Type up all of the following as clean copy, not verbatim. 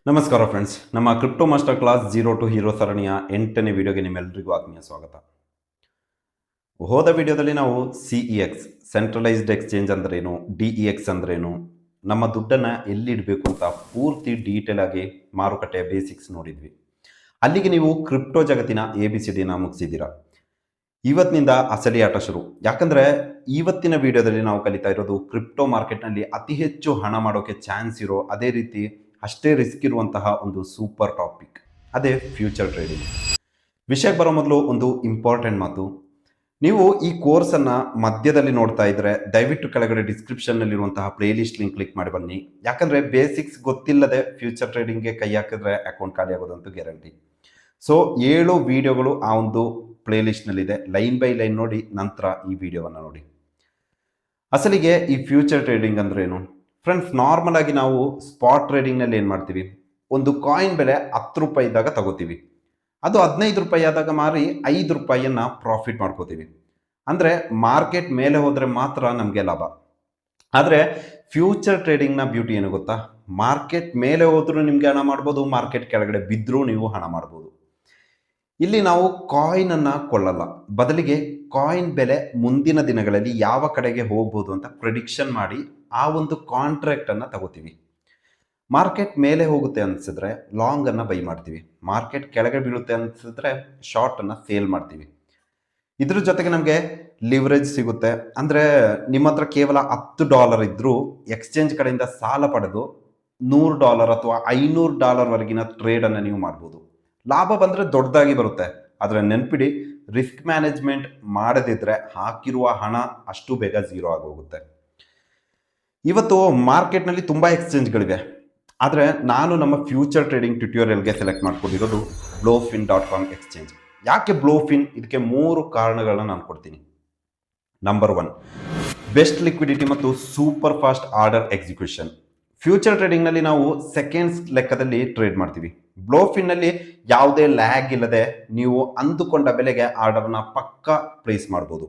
ನಮಸ್ಕಾರ ಫ್ರೆಂಡ್ಸ್, ನಮ್ಮ crypto master class zero to hero ಸರಣಿಯ 8ನೇ ವಿಡಿಯೋಗೆ ನಿಮ್ಮೆಲ್ಲರಿಗೂ ಆತ್ಮೀಯ ಸ್ವಾಗತ. ಹೋದ ವಿಡಿಯೋದಲ್ಲಿ ನಾವು CEX ಸೆಂಟ್ರಲೈಸ್ಡ್ ಎಕ್ಸ್ಚೇಂಜ್ ಅಂದ್ರೇನು, DEX ಅಂದ್ರೇನು, ನಮ್ಮ ದುಡ್ಡನ್ನು ಎಲ್ಲಿಡಬೇಕು ಅಂತ ಪೂರ್ತಿ ಡೀಟೇಲ್ ಆಗಿ ಮಾರುಕಟ್ಟೆಯ ಬೇಸಿಕ್ಸ್ ನೋಡಿದ್ವಿ. ಅಲ್ಲಿಗೆ ನೀವು ಕ್ರಿಪ್ಟೋ ಜಗತ್ತಿನ ABCDನ ಮುಗಿಸಿದ್ದೀರಾ. ಇವತ್ತಿನಿಂದ ಅಸಲಿ ಆಟ ಶುರು. ಯಾಕಂದರೆ ಇವತ್ತಿನ ವಿಡಿಯೋದಲ್ಲಿ ನಾವು ಕಲಿತಾ ಇರೋದು ಕ್ರಿಪ್ಟೋ ಮಾರ್ಕೆಟ್ನಲ್ಲಿ ಅತಿ ಹೆಚ್ಚು ಹಣ ಮಾಡೋಕ್ಕೆ ಚಾನ್ಸ್ ಇರೋ, ಅದೇ ರೀತಿ ಅಷ್ಟೇ ರಿಸ್ಕ್ ಇರುವಂತಹ ಒಂದು ಸೂಪರ್ ಟಾಪಿಕ್, ಅದೇ ಫ್ಯೂಚರ್ ಟ್ರೇಡಿಂಗ್. ವಿಷಯಕ್ಕೆ ಬರೋ ಮೊದಲು ಒಂದು ಇಂಪಾರ್ಟೆಂಟ್ ಮಾತು. ನೀವು ಈ ಕೋರ್ಸನ್ನು ಮಧ್ಯದಲ್ಲಿ ನೋಡ್ತಾ ಇದ್ದರೆ ದಯವಿಟ್ಟು ಕೆಳಗಡೆ ಡಿಸ್ಕ್ರಿಪ್ಷನ್ನಲ್ಲಿರುವಂತಹ ಪ್ಲೇಲಿಸ್ಟ್ ಲಿಂಕ್ ಕ್ಲಿಕ್ ಮಾಡಿ ಬನ್ನಿ. ಯಾಕಂದರೆ ಬೇಸಿಕ್ಸ್ ಗೊತ್ತಿಲ್ಲದೆ ಫ್ಯೂಚರ್ ಟ್ರೇಡಿಂಗ್ಗೆ ಕೈ ಹಾಕಿದ್ರೆ ಅಕೌಂಟ್ ಖಾಲಿ ಆಗೋದಂತೂ ಗ್ಯಾರಂಟಿ. ಸೊ 7 ವಿಡಿಯೋಗಳು ಆ ಒಂದು ಪ್ಲೇಲಿಸ್ಟ್ನಲ್ಲಿದೆ. ಲೈನ್ ಬೈ ಲೈನ್ ನೋಡಿ, ನಂತರ ಈ ವಿಡಿಯೋವನ್ನು ನೋಡಿ. ಅಸಲಿಗೆ ಈ ಫ್ಯೂಚರ್ ಟ್ರೇಡಿಂಗ್ ಅಂದ್ರೇನು ಫ್ರೆಂಡ್ಸ್? ನಾರ್ಮಲ್ ಆಗಿ ನಾವು ಸ್ಪಾಟ್ ಟ್ರೇಡಿಂಗ್ನಲ್ಲಿ ಏನು ಮಾಡ್ತೀವಿ, ಒಂದು ಕಾಯಿನ್ ಬೆಲೆ 10 ರೂಪಾಯಿ ಇದ್ದಾಗ ತಗೋತೀವಿ, ಅದು 15 ರೂಪಾಯಿ ಆದಾಗ ಮಾರಿ 5 ರೂಪಾಯಿಯನ್ನು ಪ್ರಾಫಿಟ್ ಮಾಡ್ಕೋತೀವಿ. ಅಂದರೆ ಮಾರ್ಕೆಟ್ ಮೇಲೆ ಹೋದರೆ ಮಾತ್ರ ನಮಗೆ ಲಾಭ. ಆದರೆ ಫ್ಯೂಚರ್ ಟ್ರೇಡಿಂಗ್ನ ಬ್ಯೂಟಿ ಏನು ಗೊತ್ತಾ? ಮಾರ್ಕೆಟ್ ಮೇಲೆ ಹೋದ್ರೂ ನಿಮಗೆ ಹಣ ಮಾಡ್ಬೋದು, ಮಾರ್ಕೆಟ್ ಕೆಳಗಡೆ ಬಿದ್ದರೂ ನೀವು ಹಣ ಮಾಡ್ಬೋದು. ಇಲ್ಲಿ ನಾವು ಕಾಯಿನ್ ಅನ್ನು ಕೊಳ್ಳಲ್ಲ, ಬದಲಿಗೆ ಕಾಯಿನ್ ಬೆಲೆ ಮುಂದಿನ ದಿನಗಳಲ್ಲಿ ಯಾವ ಕಡೆಗೆ ಹೋಗ್ಬೋದು ಅಂತ ಪ್ರಿಡಿಕ್ಷನ್ ಮಾಡಿ ಆ ಒಂದು ಕಾಂಟ್ರಾಕ್ಟ್ ಅನ್ನು ತಗೋತೀವಿ. ಮಾರ್ಕೆಟ್ ಮೇಲೆ ಹೋಗುತ್ತೆ ಅನಿಸಿದ್ರೆ ಲಾಂಗ್ ಅನ್ನು ಬೈ ಮಾಡ್ತೀವಿ, ಮಾರ್ಕೆಟ್ ಕೆಳಗೆ ಬೀಳುತ್ತೆ ಅನಿಸಿದ್ರೆ ಶಾರ್ಟ್ ಅನ್ನು ಸೇಲ್ ಮಾಡ್ತೀವಿ. ಇದ್ರ ಜೊತೆಗೆ ನಮಗೆ ಲಿವರೇಜ್ ಸಿಗುತ್ತೆ. ಅಂದರೆ ನಿಮ್ಮ ಹತ್ರ ಕೇವಲ $10 ಇದ್ದರೂ ಎಕ್ಸ್ಚೇಂಜ್ ಕಡೆಯಿಂದ ಸಾಲ ಪಡೆದು $100 ಅಥವಾ $500 ವರೆಗಿನ ಟ್ರೇಡನ್ನು ನೀವು ಮಾಡ್ಬೋದು. ಲಾಭ ಬಂದರೆ ದೊಡ್ಡದಾಗಿ ಬರುತ್ತೆ, ಆದರೆ ನೆನ್ಪಿಡಿ, ರಿಸ್ಕ್ ಮ್ಯಾನೇಜ್ಮೆಂಟ್ ಮಾಡದಿದ್ದರೆ ಹಾಕಿರುವ ಹಣ ಅಷ್ಟು ಬೇಗ ಝೀರೋ ಆಗೋಗುತ್ತೆ. ಇವತ್ತು ಮಾರ್ಕೆಟ್ನಲ್ಲಿ ತುಂಬ ಎಕ್ಸ್ಚೇಂಜ್ಗಳಿವೆ, ಆದರೆ ನಾನು ನಮ್ಮ ಫ್ಯೂಚರ್ ಟ್ರೇಡಿಂಗ್ ಟ್ಯುಟೋರಿಯಲ್ಗೆ ಸೆಲೆಕ್ಟ್ ಮಾಡ್ಕೊಂಡಿರೋದು blowfin.com ಎಕ್ಸ್ಚೇಂಜ್. ಯಾಕೆ ಬ್ಲೋಫಿನ್? ಇದಕ್ಕೆ 3 ಕಾರಣಗಳನ್ನ ನಾನು ಕೊಡ್ತೀನಿ. ನಂಬರ್ 1, ಬೆಸ್ಟ್ ಲಿಕ್ವಿಡಿಟಿ ಮತ್ತು super fast order execution. Future ಟ್ರೇಡಿಂಗ್ನಲ್ಲಿ ನಾವು ಸೆಕೆಂಡ್ಸ್ ಲೆಕ್ಕದಲ್ಲಿ ಟ್ರೇಡ್ ಮಾಡ್ತೀವಿ. ಬ್ಲೋಫಿನ್ನಲ್ಲಿ ಯಾವುದೇ ಲ್ಯಾಗ್ ಇಲ್ಲದೆ ನೀವು ಅಂದುಕೊಂಡ ಬೆಲೆಗೆ ಆರ್ಡರ್ನ ಪಕ್ಕಾ ಪ್ಲೇಸ್ ಮಾಡ್ಬೋದು.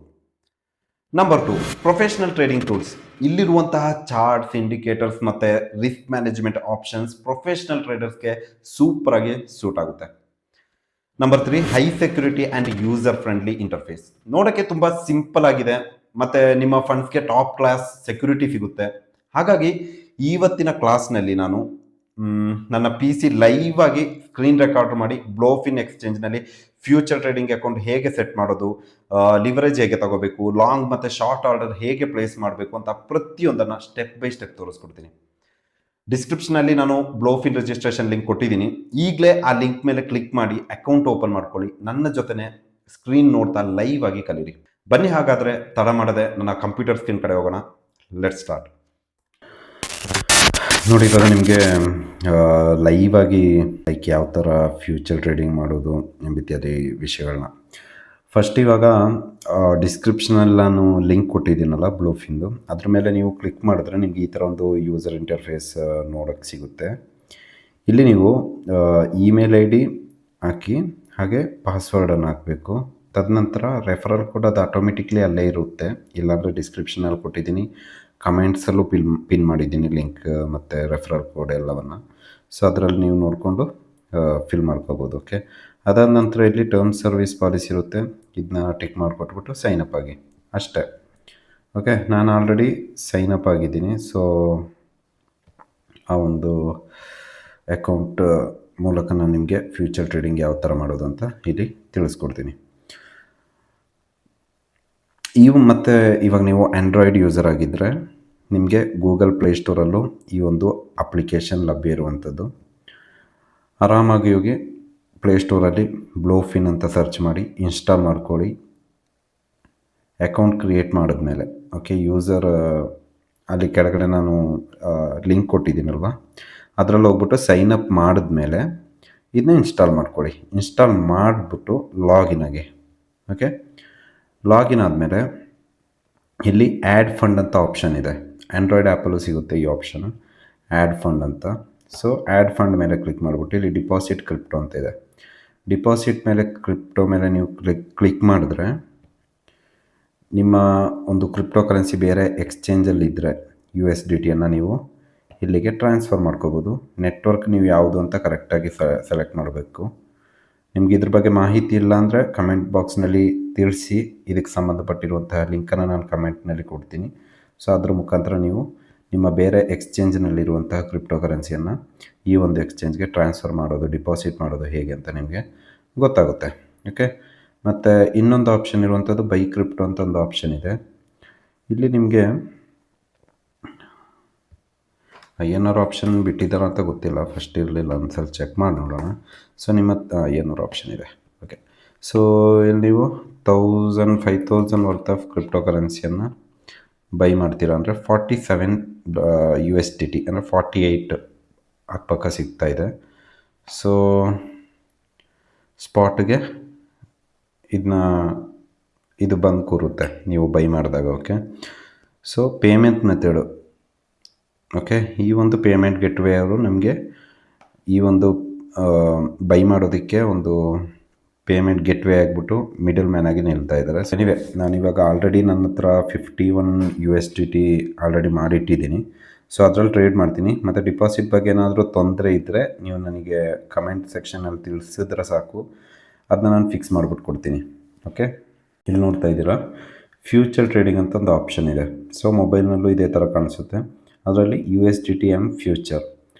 Number 2, professional trading tools. ಇಲ್ಲಿರುವಂತಹ ಚಾರ್ಟ್ಸ್, ಇಂಡಿಕೇಟರ್ಸ್ ಮತ್ತು ರಿಸ್ಕ್ ಮ್ಯಾನೇಜ್ಮೆಂಟ್ ಆಪ್ಷನ್ಸ್ ಪ್ರೊಫೆಷನಲ್ ಟ್ರೇಡರ್ಸ್ಗೆ ಸೂಪರ್ ಆಗಿ ಸೂಟ್ ಆಗುತ್ತೆ. Number 3, high security and user friendly interface. ನೋಡೋಕ್ಕೆ ತುಂಬ ಸಿಂಪಲ್ ಆಗಿದೆ ಮತ್ತು ನಿಮ್ಮ ಫಂಡ್ಸ್ಗೆ ಟಾಪ್ ಕ್ಲಾಸ್ ಸೆಕ್ಯೂರಿಟಿ ಸಿಗುತ್ತೆ. ಹಾಗಾಗಿ ಇವತ್ತಿನ ಕ್ಲಾಸ್ನಲ್ಲಿ ನಾನು ನನ್ನ PC ಲೈವ್ ಆಗಿ ಸ್ಕ್ರೀನ್ ರೆಕಾರ್ಡ್ ಮಾಡಿ ಬ್ಲೋಫಿನ್ ಎಕ್ಸ್ಚೇಂಜ್ನಲ್ಲಿ ಫ್ಯೂಚರ್ ಟ್ರೇಡಿಂಗ್ ಅಕೌಂಟ್ ಹೇಗೆ ಸೆಟ್ ಮಾಡೋದು, ಲಿವರೇಜ್ ಹೇಗೆ ತಗೋಬೇಕು, ಲಾಂಗ್ ಮತ್ತು ಶಾರ್ಟ್ ಆರ್ಡರ್ ಹೇಗೆ ಪ್ಲೇಸ್ ಮಾಡಬೇಕು ಅಂತ ಪ್ರತಿಯೊಂದನ್ನು ಸ್ಟೆಪ್ ಬೈ ಸ್ಟೆಪ್ ತೋರಿಸ್ಕೊಡ್ತೀನಿ. ಡಿಸ್ಕ್ರಿಪ್ಷನಲ್ಲಿ ನಾನು ಬ್ಲೋಫಿನ್ ರಿಜಿಸ್ಟ್ರೇಷನ್ ಲಿಂಕ್ ಕೊಟ್ಟಿದ್ದೀನಿ. ಈಗಲೇ ಆ ಲಿಂಕ್ ಮೇಲೆ ಕ್ಲಿಕ್ ಮಾಡಿ ಅಕೌಂಟ್ ಓಪನ್ ಮಾಡ್ಕೊಳ್ಳಿ. ನನ್ನ ಜೊತೆನೆ ಸ್ಕ್ರೀನ್ ನೋಡ್ತಾ ಲೈವ್ ಆಗಿ ಕಲೀರಿ. ಬನ್ನಿ, ಹಾಗಾದರೆ ತಡ ಮಾಡದೆ ನನ್ನ ಕಂಪ್ಯೂಟರ್ ಸ್ಕ್ರೀನ್ ಕಡೆ ಹೋಗೋಣ. Let start. ನೋಡಿ, ಇವಾಗ ನಿಮಗೆ ಲೈವ್ ಆಗಿ ಲೈಕ್ ಯಾವ ಥರ ಫ್ಯೂಚರ್ ಟ್ರೇಡಿಂಗ್ ಮಾಡೋದು ಎಂಬಿತ್ಯಾದಿ ವಿಷಯಗಳನ್ನ ಫಸ್ಟ್ ಇವಾಗ ಡಿಸ್ಕ್ರಿಪ್ಷನಲ್ಲಿ ನಾನು ಲಿಂಕ್ ಕೊಟ್ಟಿದ್ದೀನಲ್ಲ ಬ್ಲೋಫಿಂದು, ಅದ್ರ ಮೇಲೆ ನೀವು ಕ್ಲಿಕ್ ಮಾಡಿದ್ರೆ ನಿಮಗೆ ಈ ಥರ ಒಂದು ಯೂಸರ್ ಇಂಟರ್ಫೇಸ್ ನೋಡೋಕ್ಕೆ ಸಿಗುತ್ತೆ. ಇಲ್ಲಿ ನೀವು ಇಮೇಲ್ ID ಹಾಕಿ ಹಾಗೆ ಪಾಸ್ವರ್ಡನ್ನು ಹಾಕಬೇಕು. ತದನಂತರ ರೆಫರಲ್ ಕೋಡ್ ಅದು ಆಟೋಮೆಟಿಕ್ಲಿ ಅಲ್ಲೇ ಇರುತ್ತೆ, ಇಲ್ಲಾಂದರೆ ಡಿಸ್ಕ್ರಿಪ್ಷನಲ್ಲಿ ಕೊಟ್ಟಿದ್ದೀನಿ, ಕಮೆಂಟ್ಸಲ್ಲೂ ಪಿನ್ ಮಾಡಿದ್ದೀನಿ ಲಿಂಕ್ ಮತ್ತು ರೆಫರಲ್ ಕೋಡ್ ಎಲ್ಲವನ್ನು. ಸೊ ಅದರಲ್ಲಿ ನೀವು ನೋಡಿಕೊಂಡು ಫಿಲ್ ಮಾಡ್ಕೋಬೋದು. ಓಕೆ, ಅದಾದ ನಂತರ ಇಲ್ಲಿ ಟರ್ಮ್ಸ್ ಸರ್ವಿಸ್ ಪಾಲಿಸಿ ಇರುತ್ತೆ, ಇದನ್ನ ಟಿಕ್ ಮಾಡಿಕೊಟ್ಬಿಟ್ಟು ಸೈನಪ್ ಆಗಿ ಅಷ್ಟೇ. ಓಕೆ, ನಾನು ಆಲ್ರೆಡಿ ಸೈನಪ್ ಆಗಿದ್ದೀನಿ. ಸೊ ಆ ಒಂದು ಅಕೌಂಟ್ ಮೂಲಕ ನಾನು ನಿಮಗೆ ಫ್ಯೂಚರ್ ಟ್ರೇಡಿಂಗ್ ಯಾವ ಥರ ಮಾಡೋದು ಅಂತ ಇಲ್ಲಿ ತಿಳಿಸ್ಕೊಡ್ತೀನಿ. ಮತ್ತು ಇವಾಗ ನೀವು ಆ್ಯಂಡ್ರಾಯ್ಡ್ ಯೂಸರ್ ಆಗಿದ್ದರೆ ನಿಮಗೆ ಗೂಗಲ್ ಪ್ಲೇಸ್ಟೋರಲ್ಲೂ ಈ ಒಂದು ಅಪ್ಲಿಕೇಶನ್ ಲಭ್ಯ ಇರುವಂಥದ್ದು. ಆರಾಮಾಗಿ ಹೋಗಿ ಪ್ಲೇಸ್ಟೋರಲ್ಲಿ ಬ್ಲೋಫಿನ್ ಅಂತ ಸರ್ಚ್ ಮಾಡಿ ಇನ್ಸ್ಟಾಲ್ ಮಾಡ್ಕೊಳ್ಳಿ. ಅಕೌಂಟ್ ಕ್ರಿಯೇಟ್ ಮಾಡಿದ್ಮೇಲೆ ಓಕೆ, ಯೂಸರ್ ಅಲ್ಲಿ ಕೆಳಗಡೆ ನಾನು ಲಿಂಕ್ ಕೊಟ್ಟಿದ್ದೀನಲ್ವ, ಅದರಲ್ಲಿ ಹೋಗ್ಬಿಟ್ಟು ಸೈನಪ್ ಮಾಡಿದ್ಮೇಲೆ ಇದನ್ನ ಇನ್ಸ್ಟಾಲ್ ಮಾಡ್ಕೊಳ್ಳಿ. ಇನ್ಸ್ಟಾಲ್ ಮಾಡಿಬಿಟ್ಟು ಲಾಗಿನ್ ಆಗಿ. ಓಕೆ, ಲಾಗಿನ್ ಆದಮೇಲೆ ಇಲ್ಲಿ ಆ್ಯಡ್ ಫಂಡ್ ಅಂತ ಆಪ್ಷನ್ ಇದೆ. ಆ್ಯಂಡ್ರಾಯ್ಡ್ ಆ್ಯಪಲ್ಲೂ ಸಿಗುತ್ತೆ ಈ ಆಪ್ಷನು, ಆ್ಯಡ್ ಫಂಡ್ ಅಂತ. ಸೊ ಆ್ಯಡ್ ಫಂಡ್ ಮೇಲೆ ಕ್ಲಿಕ್ ಮಾಡಿಬಿಟ್ಟು ಇಲ್ಲಿ ಡಿಪಾಸಿಟ್ ಕ್ರಿಪ್ಟೋ ಅಂತ ಇದೆ. ಡಿಪಾಸಿಟ್ ಮೇಲೆ ಕ್ರಿಪ್ಟೋ ಮೇಲೆ ನೀವು ಕ್ಲಿಕ್ ಮಾಡಿದ್ರೆ ನಿಮ್ಮ ಒಂದು ಕ್ರಿಪ್ಟೋ ಕರೆನ್ಸಿ ಬೇರೆ ಎಕ್ಸ್ಚೇಂಜಲ್ಲಿ ಇದ್ದರೆ USDTಯನ್ನು ನೀವು ಇಲ್ಲಿಗೆ ಟ್ರಾನ್ಸ್ಫರ್ ಮಾಡ್ಕೋಬೋದು. ನೆಟ್ವರ್ಕ್ ನೀವು ಯಾವುದು ಅಂತ ಕರೆಕ್ಟಾಗಿ ಸೆಲೆಕ್ಟ್ ಮಾಡಬೇಕು. ನಿಮಗೆ ಇದ್ರ ಬಗ್ಗೆ ಮಾಹಿತಿ ಇಲ್ಲ ಅಂದರೆ ಕಮೆಂಟ್ ಬಾಕ್ಸ್ನಲ್ಲಿ ತಿಳಿಸಿ. ಇದಕ್ಕೆ ಸಂಬಂಧಪಟ್ಟಿರುವಂತಹ ಲಿಂಕನ್ನು ನಾನು ಕಮೆಂಟ್ನಲ್ಲಿ ಕೊಡ್ತೀನಿ. ಸೊ ಅದ್ರ ಮುಖಾಂತರ ನೀವು ನಿಮ್ಮ ಬೇರೆ ಎಕ್ಸ್ಚೇಂಜ್ನಲ್ಲಿರುವಂತಹ ಕ್ರಿಪ್ಟೋ ಕರೆನ್ಸಿಯನ್ನು ಈ ಒಂದು ಎಕ್ಸ್ಚೇಂಜ್ಗೆ ಟ್ರಾನ್ಸ್ಫರ್ ಮಾಡೋದು, ಡಿಪಾಸಿಟ್ ಮಾಡೋದು ಹೇಗೆ ಅಂತ ನಿಮಗೆ ಗೊತ್ತಾಗುತ್ತೆ. ಓಕೆ, ಮತ್ತು ಇನ್ನೊಂದು ಆಪ್ಷನ್ ಇರುವಂಥದ್ದು ಬೈ ಕ್ರಿಪ್ಟೋ ಅಂತ ಒಂದು ಆಪ್ಷನ್ ಇದೆ. ಇಲ್ಲಿ ನಿಮಗೆ ಏನಾರು ಆಪ್ಷನ್ ಬಿಟ್ಟಿದ್ದಾರೋ ಅಂತ ಗೊತ್ತಿಲ್ಲ, ಫಸ್ಟ್ ಇರಲಿಲ್ಲ, ಒಂದ್ಸಲ ಚೆಕ್ ಮಾಡಿ ನೋಡೋಣ. ಸೊ ನಿಮ್ಮ ಏನಾರು ಆಪ್ಷನ್ ಇದೆ. ಓಕೆ, ಸೊ ಇಲ್ಲಿ ನೀವು 5,000 ವರ್ತ್ ಆಫ್ ಕ್ರಿಪ್ಟೋ ಕರೆನ್ಸಿಯನ್ನು ಬೈ ಮಾಡ್ತೀರಾ ಅಂದರೆ 47 USDT ಅಂದರೆ 48 ಅಕ್ಕಪಕ್ಕ ಸಿಗ್ತಾ ಇದೆ. ಸೊ ಸ್ಪಾಟ್ಗೆ ಇದು ಬಂದು ಕೂರುತ್ತೆ ನೀವು ಬೈ ಮಾಡಿದಾಗ. Okay, so payment method, okay, ಈ ಒಂದು ಪೇಮೆಂಟ್ ಗೆಟ್ವೇ ಅವರು ನಮಗೆ ಈ ಒಂದು ಬೈ ಮಾಡೋದಕ್ಕೆ ಒಂದು ಪೇಮೆಂಟ್ ಗೆಟ್ವೇ ಆಗಿಬಿಟ್ಟು ಮಿಡಲ್ ಮ್ಯಾನ್ ಆಗಿ ನಿಲ್ತಾ ಇದ್ದಾರೆ. ಸೊ ನಾನಿವಾಗ ಆಲ್ರೆಡಿ ನನ್ನ ಹತ್ರ 51 USDT ಆಲ್ರೆಡಿ ಮಾಡಿಟ್ಟಿದ್ದೀನಿ. ಸೊ ಅದರಲ್ಲಿ ಟ್ರೇಡ್ ಮಾಡ್ತೀನಿ. ಮತ್ತು ಡಿಪಾಸಿಟ್ ಬಗ್ಗೆ ಏನಾದರೂ ತೊಂದರೆ ಇದ್ದರೆ ನೀವು ನನಗೆ ಕಮೆಂಟ್ ಸೆಕ್ಷನಲ್ಲಿ ತಿಳಿಸಿದ್ರೆ ಸಾಕು, ಅದನ್ನ ನಾನು ಫಿಕ್ಸ್ ಮಾಡಿಬಿಟ್ಟು ಕೊಡ್ತೀನಿ. ಓಕೆ, ಇಲ್ಲಿ ನೋಡ್ತಾ ಇದ್ದೀರಾ ಫ್ಯೂಚರ್ ಟ್ರೇಡಿಂಗ್ ಅಂತ ಒಂದು ಆಪ್ಷನ್ ಇದೆ. ಸೊ ಮೊಬೈಲ್ನಲ್ಲೂ ಇದೇ ಥರ ಕಾಣಿಸುತ್ತೆ. ಅದರಲ್ಲಿ USDTM future.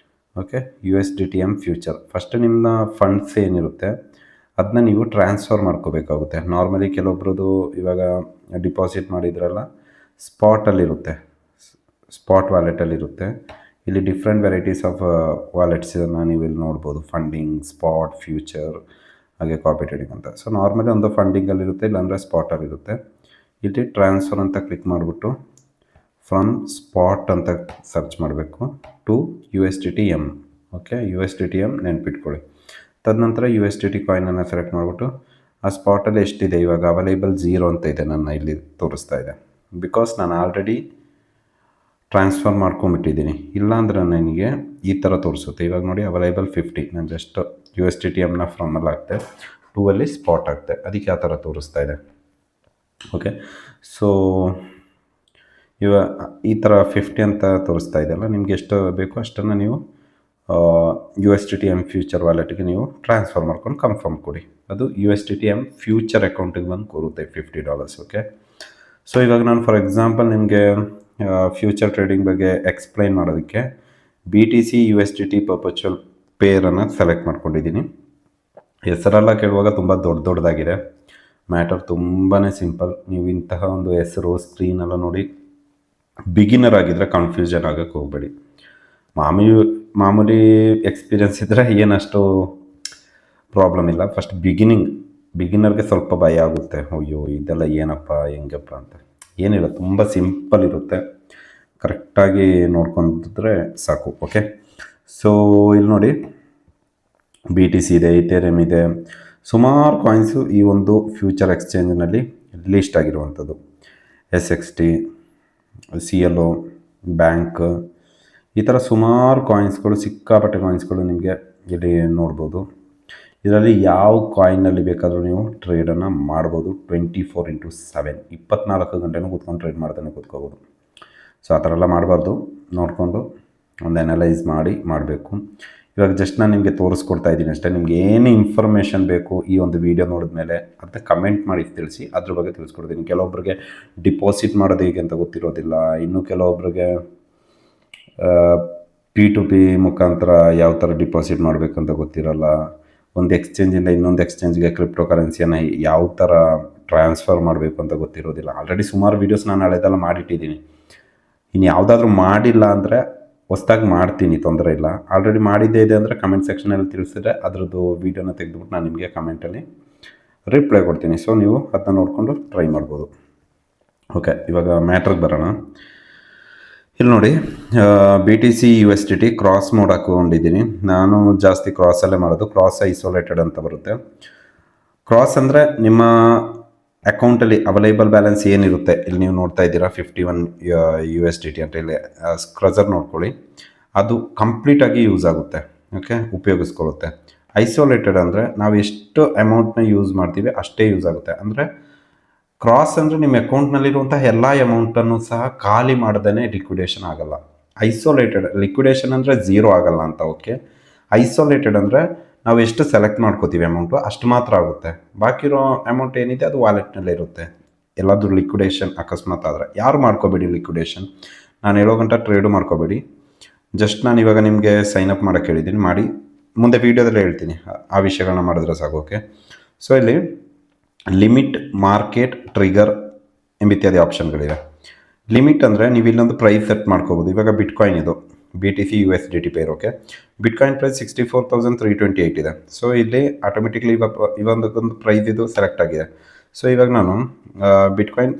Okay, USDTM future first ನಿಮ್ಮ ಫಂಡ್ಸ್ ಏನಿರುತ್ತೆ ಅದನ್ನ ನೀವು ಟ್ರಾನ್ಸ್ಫರ್ ಮಾಡ್ಕೋಬೇಕಾಗುತ್ತೆ. ನಾರ್ಮಲಿ ಕೆಲವೊಬ್ರದ್ದು ಇವಾಗ ಡಿಪಾಸಿಟ್ ಮಾಡಿದ್ರಲ್ಲ ಸ್ಪಾಟಲ್ಲಿರುತ್ತೆ, ಸ್ಪಾಟ್ ವ್ಯಾಲೆಟಲ್ಲಿರುತ್ತೆ. ಇಲ್ಲಿ ಡಿಫ್ರೆಂಟ್ ವೆರೈಟೀಸ್ ಆಫ್ ವ್ಯಾಲೆಟ್ಸನ್ನು ನೀವು ಇಲ್ಲಿ ನೋಡ್ಬೋದು. ಫಂಡಿಂಗ್, ಸ್ಪಾಟ್, ಫ್ಯೂಚರ್, ಹಾಗೆ ಕಾಪಿ ಟ್ರೇಡಿಂಗ್ ಅಂತ. ಸೊ ನಾರ್ಮಲಿ ಒಂದು ಫಂಡಿಂಗಲ್ಲಿರುತ್ತೆ, ಇಲ್ಲಾಂದರೆ ಸ್ಪಾಟಲ್ಲಿರುತ್ತೆ. ಇಲ್ಲಿ ಟ್ರಾನ್ಸ್ಫರ್ ಅಂತ ಕ್ಲಿಕ್ ಮಾಡಿಬಿಟ್ಟು ಫ್ರಮ್ ಸ್ಪಾಟ್ ಅಂತ ಸರ್ಚ್ ಮಾಡಬೇಕು ಟು USDTM. ಓಕೆ, USDTM ನೆನ್ಪಿಟ್ಕೊಳ್ಳಿ. ತದನಂತರ USDT ಕಾಯಿನನ್ನು ಸೆಲೆಕ್ಟ್ ಮಾಡಿಬಿಟ್ಟು ಆ ಸ್ಪಾಟಲ್ಲಿ ಎಷ್ಟಿದೆ, ಇವಾಗ ಅವೈಲೇಬಲ್ 0 ಅಂತ ಇದೆ, ನನ್ನ ಇಲ್ಲಿ ತೋರಿಸ್ತಾ ಇದೆ. ಬಿಕಾಸ್ ನಾನು ಆಲ್ರೆಡಿ ಟ್ರಾನ್ಸ್ಫರ್ ಮಾಡ್ಕೊಂಬಿಟ್ಟಿದ್ದೀನಿ. ಇಲ್ಲಾಂದ್ರೆ ನನಗೆ ಈ ಥರ ತೋರಿಸುತ್ತೆ. ಇವಾಗ ನೋಡಿ ಅವೈಲೇಬಲ್ 50, ನಾನು ಜಸ್ಟ್ USDTMನ ಫ್ರಮಲ್ಲಿ ಹಾಕ್ತೆ, 2 ಸ್ಪಾಟ್ ಆಗ್ತೆ, ಅದಕ್ಕೆ ಆ ಥರ ತೋರಿಸ್ತಾ ಇದೆ. ಓಕೆ, ಸೊ ಈ ಥರ 50 ಅಂತ ತೋರಿಸ್ತಾ ಇದೆಯಲ್ಲ, ನಿಮಗೆ ಎಷ್ಟು ಬೇಕೋ ಅಷ್ಟನ್ನು ನೀವು USDTM ಫ್ಯೂಚರ್ ವ್ಯಾಲೆಟ್ಗೆ ನೀವು ಟ್ರಾನ್ಸ್ಫರ್ ಮಾಡ್ಕೊಂಡು ಕನ್ಫರ್ಮ್ ಕೊಡಿ. ಅದು USDTM ಫ್ಯೂಚರ್ ಅಕೌಂಟಿಗೆ ಬಂದು ಕೂರುತ್ತೆ $50. ಓಕೆ, ಸೊ ಇವಾಗ ನಾನು ಫಾರ್ ಎಕ್ಸಾಂಪಲ್ ನಿಮಗೆ ಫ್ಯೂಚರ್ ಟ್ರೇಡಿಂಗ್ ಬಗ್ಗೆ ಎಕ್ಸ್ಪ್ಲೈನ್ ಮಾಡೋದಕ್ಕೆ BTC USDT ಪರ್ಪಚುವಲ್ ಪೇರನ್ನು ಸೆಲೆಕ್ಟ್ ಮಾಡ್ಕೊಂಡಿದ್ದೀನಿ. ಹೆಸರೆಲ್ಲ ಕೇಳುವಾಗ ತುಂಬ ದೊಡ್ಡದಾಗಿದೆ. ಮ್ಯಾಟರ್ ತುಂಬಾ ಸಿಂಪಲ್. ನೀವು ಇಂತಹ ಒಂದು ಹೆಸರು ಸ್ಕ್ರೀನೆಲ್ಲ ನೋಡಿ ಬಿಗಿನರ್ ಆಗಿದ್ದರೆ ಕನ್ಫ್ಯೂಷನ್ ಆಗೋಕ್ಕೆ ಹೋಗಬೇಡಿ. ಮಾಮೂಲಿ ಎಕ್ಸ್ಪೀರಿಯನ್ಸ್ ಇದ್ದರೆ ಏನಷ್ಟು ಪ್ರಾಬ್ಲಮ್ ಇಲ್ಲ. ಫಸ್ಟ್ ಬಿಗಿನರ್ಗೆ ಸ್ವಲ್ಪ ಭಯ ಆಗುತ್ತೆ, ಅಯ್ಯೋ ಇದೆಲ್ಲ ಏನಪ್ಪ ಹೆಂಗಪ್ಪ ಅಂತ. ಏನಿಲ್ಲ, ತುಂಬ ಸಿಂಪಲ್ ಇರುತ್ತೆ, ಕರೆಕ್ಟಾಗಿ ನೋಡ್ಕೊಂಡ್ರೆ ಸಾಕು. ಓಕೆ, ಸೊ ಇಲ್ಲಿ ನೋಡಿ BTC ಇದೆ, ಇಥೇರಿಯಮ್ ಇದೆ, ಸುಮಾರು ಕಾಯಿನ್ಸು ಈ ಒಂದು ಫ್ಯೂಚರ್ ಎಕ್ಸ್ಚೇಂಜ್ನಲ್ಲಿ ಲಿಸ್ಟ್ ಆಗಿರುವಂಥದ್ದು. SXT, CLO, ಬ್ಯಾಂಕ್, ಈ ಥರ ಸುಮಾರು ಕಾಯಿನ್ಸ್ಗಳು, ಸಿಕ್ಕಾಪಟ್ಟೆ ಕಾಯಿನ್ಸ್ಗಳು ನಿಮಗೆ ಇಲ್ಲಿ ನೋಡ್ಬೋದು. ಇದರಲ್ಲಿ ಯಾವ ಕಾಯಿನಲ್ಲಿ ಬೇಕಾದರೂ ನೀವು ಟ್ರೇಡನ್ನು ಮಾಡ್ಬೋದು. 24/7 24 ಗಂಟೆನೂ ಕೂತ್ಕೊಂಡು ಟ್ರೇಡ್ ಮಾಡ್ತಾನೆ ಕೂತ್ಕೋಬೋದು. ಸೊ ಆ ಥರ ಎಲ್ಲ ಮಾಡಬಾರ್ದು, ನೋಡಿಕೊಂಡು ಒಂದು ಅನಲೈಸ್ ಮಾಡಬೇಕು. ಇವಾಗ ಜಸ್ಟ್ ನಾನು ನಿಮಗೆ ತೋರಿಸ್ಕೊಡ್ತಾ ಇದ್ದೀನಿ ಅಷ್ಟೇ. ನಿಮ್ಗೆ ಏನು ಇನ್ಫಾರ್ಮೇಷನ್ ಬೇಕು ಈ ಒಂದು ವಿಡಿಯೋ ನೋಡಿದ್ಮೇಲೆ ಅದನ್ನ ಕಮೆಂಟ್ ಮಾಡಿ ತಿಳಿಸಿ, ಅದ್ರ ಬಗ್ಗೆ ತಿಳಿಸ್ಕೊಡ್ತೀನಿ. ಕೆಲವೊಬ್ರಿಗೆ ಡಿಪಾಸಿಟ್ ಮಾಡೋದು ಹೇಗೆ ಅಂತ ಗೊತ್ತಿರೋದಿಲ್ಲ, ಇನ್ನು ಕೆಲವೊಬ್ರಿಗೆ P2P ಮುಖಾಂತರ ಯಾವ ಥರ ಡಿಪಾಸಿಟ್ ಮಾಡಬೇಕಂತ ಗೊತ್ತಿರಲ್ಲ, ಒಂದು ಎಕ್ಸ್ಚೇಂಜಿಂದ ಇನ್ನೊಂದು ಎಕ್ಸ್ಚೇಂಜ್ಗೆ ಕ್ರಿಪ್ಟೋ ಕರೆನ್ಸಿಯನ್ನು ಯಾವ ಥರ ಟ್ರಾನ್ಸ್ಫರ್ ಮಾಡಬೇಕು ಅಂತ ಗೊತ್ತಿರೋದಿಲ್ಲ. ಆಲ್ರೆಡಿ ಸುಮಾರು ವೀಡಿಯೋಸ್ ನಾನು ಹಳೆದೆಲ್ಲ ಮಾಡಿಟ್ಟಿದ್ದೀನಿ. ಇನ್ನು ಯಾವುದಾದ್ರೂ ಮಾಡಿಲ್ಲ ಅಂದರೆ ಹೊಸ್ದಾಗಿ ಮಾಡ್ತೀನಿ, ತೊಂದರೆ ಇಲ್ಲ. ಆಲ್ರೆಡಿ ಮಾಡಿದ್ದೇ ಇದೆ ಅಂದರೆ ಕಮೆಂಟ್ ಸೆಕ್ಷನಲ್ಲಿ ತಿಳಿಸಿದ್ರೆ ಅದರದ್ದು ವೀಡಿಯೋನ ತೆಗೆದುಬಿಟ್ಟು ನಾನು ನಿಮಗೆ ಕಮೆಂಟಲ್ಲಿ ರಿಪ್ಲೈ ಕೊಡ್ತೀನಿ. ಸೊ ನೀವು ಅದನ್ನ ನೋಡಿಕೊಂಡು ಟ್ರೈ ಮಾಡ್ಬೋದು. ಓಕೆ, ಇವಾಗ ಮ್ಯಾಟ್ರಿಗೆ ಬರೋಣ. ಇಲ್ಲಿ ನೋಡಿ BTC USDT ಕ್ರಾಸ್ ಮೋಡ್ ಹಾಕೊಂಡಿದ್ದೀನಿ. ನಾನು ಜಾಸ್ತಿ ಕ್ರಾಸಲ್ಲೇ ಮಾಡೋದು. ಕ್ರಾಸ್ ಐಸೋಲೇಟೆಡ್ ಅಂತ ಬರುತ್ತೆ. ಕ್ರಾಸ್ ಅಂದರೆ ನಿಮ್ಮ ಅಕೌಂಟಲ್ಲಿ ಅವೈಲೇಬಲ್ ಬ್ಯಾಲೆನ್ಸ್ ಏನಿರುತ್ತೆ, ಇಲ್ಲಿ ನೀವು ನೋಡ್ತಾ ಇದ್ದೀರಾ 51 USDT ಅಂತ, ಇಲ್ಲಿ ಸ್ಕ್ರಜರ್ ನೋಡ್ಕೊಳ್ಳಿ, ಅದು ಕಂಪ್ಲೀಟಾಗಿ ಯೂಸ್ ಆಗುತ್ತೆ. ಓಕೆ, ಉಪಯೋಗಿಸ್ಕೊಳ್ಳುತ್ತೆ. ಐಸೋಲೇಟೆಡ್ ಅಂದರೆ ನಾವು ಎಷ್ಟು ಅಮೌಂಟ್ನ ಯೂಸ್ ಮಾಡ್ತೀವಿ ಅಷ್ಟೇ ಯೂಸ್ ಆಗುತ್ತೆ. ಅಂದರೆ ಕ್ರಾಸ್ ಅಂದರೆ ನಿಮ್ಮ ಅಕೌಂಟ್ನಲ್ಲಿರುವಂಥ ಎಲ್ಲ ಅಮೌಂಟನ್ನು ಸಹ ಖಾಲಿ ಮಾಡ್ದೇ ಲಿಕ್ವಿಡೇಷನ್ ಆಗಲ್ಲ. ಐಸೋಲೇಟೆಡ್ ಲಿಕ್ವಿಡೇಷನ್ ಅಂದರೆ ಝೀರೋ ಆಗಲ್ಲ ಅಂತ. ಓಕೆ, ಐಸೋಲೇಟೆಡ್ ಅಂದರೆ ನಾವು ಎಷ್ಟು ಸೆಲೆಕ್ಟ್ ಮಾಡ್ಕೋತೀವಿ ಅಮೌಂಟು ಅಷ್ಟು ಮಾತ್ರ ಆಗುತ್ತೆ. ಬಾಕಿ ಇರೋ ಅಮೌಂಟ್ ಏನಿದೆ ಅದು ವಾಲೆಟ್ನಲ್ಲೇ ಇರುತ್ತೆ. ಎಲ್ಲಾದರೂ ಲಿಕ್ವಿಡೇಷನ್ ಅಕಸ್ಮಾತ್ ಆದರೆ ಯಾರು ಮಾಡ್ಕೋಬೇಡಿ ಲಿಕ್ವಿಡೇಷನ್. ನಾನು ಹೇಳೋ ಗಂಟ ಟ್ರೇಡು ಮಾಡ್ಕೋಬೇಡಿ. ಜಸ್ಟ್ ನಾನು ಇವಾಗ ನಿಮಗೆ ಸೈನ್ ಅಪ್ ಮಾಡೋಕ್ಕೆ ಹೇಳಿದ್ದೀನಿ, ಮಾಡಿ ಮುಂದೆ ವೀಡಿಯೋದಲ್ಲಿ ಹೇಳ್ತೀನಿ ಆ ವಿಷಯಗಳನ್ನ ಮಾಡಿದ್ರೆ ಸಾಕು. ಓಕೆ, ಸೊ ಇಲ್ಲಿ ಲಿಮಿಟ್, ಮಾರ್ಕೆಟ್, ಟ್ರಿಗರ್ ಎಂಬಿತ್ಯಾದಿ ಆಪ್ಷನ್ಗಳಿವೆ. ಲಿಮಿಟ್ ಅಂದರೆ ನೀವು ಇಲ್ಲೊಂದು ಪ್ರೈಸ್ ಸೆಟ್ ಮಾಡ್ಕೋಬೋದು. ಇವಾಗ ಬಿಟ್ಕಾಯಿನ್ ಇದು BTC USDT pair. Okay, bitcoin price 64,328 ಇದೆ. ಸೊ ಇಲ್ಲಿ ಆಟೋಮೆಟಿಕ್ಲಿ ಇವೊಂದಕ್ಕೊಂದು ಪ್ರೈಸ್ ಇದು ಸೆಲೆಕ್ಟ್ ಆಗಿದೆ. ಸೊ ಇವಾಗ ನಾನು ಬಿಟ್ಕಾಯಿನ್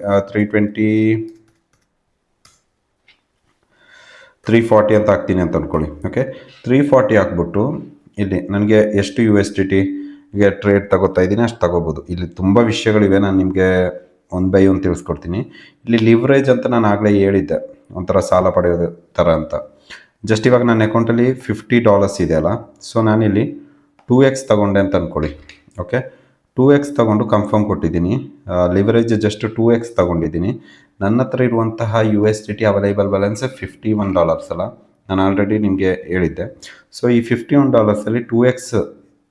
340 ಅಂತ ಹಾಕ್ತೀನಿ ಅಂತ ಅಂದ್ಕೊಳ್ಳಿ. ಓಕೆ, 340 ಹಾಕ್ಬಿಟ್ಟು ಇಲ್ಲಿ ನನಗೆ ಎಷ್ಟು USDTಗೆ ಟ್ರೇಡ್ ತಗೋತಾ ಇದ್ದೀನಿ ಅಷ್ಟು ತಗೋಬೋದು. ಇಲ್ಲಿ ತುಂಬ ವಿಷಯಗಳಿವೆ, ನಾನು ನಿಮಗೆ ಒನ್ ಬೈ ಒನ್ ತಿಳಿಸ್ಕೊಡ್ತೀನಿ. ಇಲ್ಲಿ ಲಿವ್ರೇಜ್ ಅಂತ ನಾನು ಆಗಲೇ ಹೇಳಿದ್ದೆ, ಒಂಥರ ಸಾಲ ಪಡೆಯೋದು ಥರ ಅಂತ. ಜಸ್ಟ್ ಇವಾಗ ನನ್ನ ಅಕೌಂಟಲ್ಲಿ $50 ಇದೆ ಅಲ್ಲ, ಸೊ ನಾನಿಲ್ಲಿ 2x ತಗೊಂಡೆ ಅಂತ ಅಂದ್ಕೊಳ್ಳಿ. ಓಕೆ, 2x ತಗೊಂಡು ಕನ್ಫರ್ಮ್ ಕೊಟ್ಟಿದ್ದೀನಿ. ಲಿವರೇಜ್ ಜಸ್ಟ್ 2x ತಗೊಂಡಿದ್ದೀನಿ. ನನ್ನ ಹತ್ರ ಇರುವಂತಹ USDT ಅವೈಲೇಬಲ್ ಬ್ಯಾಲೆನ್ಸ್ $51 ಅಲ್ಲ, ನಾನು ಆಲ್ರೆಡಿ ನಿಮಗೆ ಹೇಳಿದ್ದೆ. ಸೊ ಈ $51 2x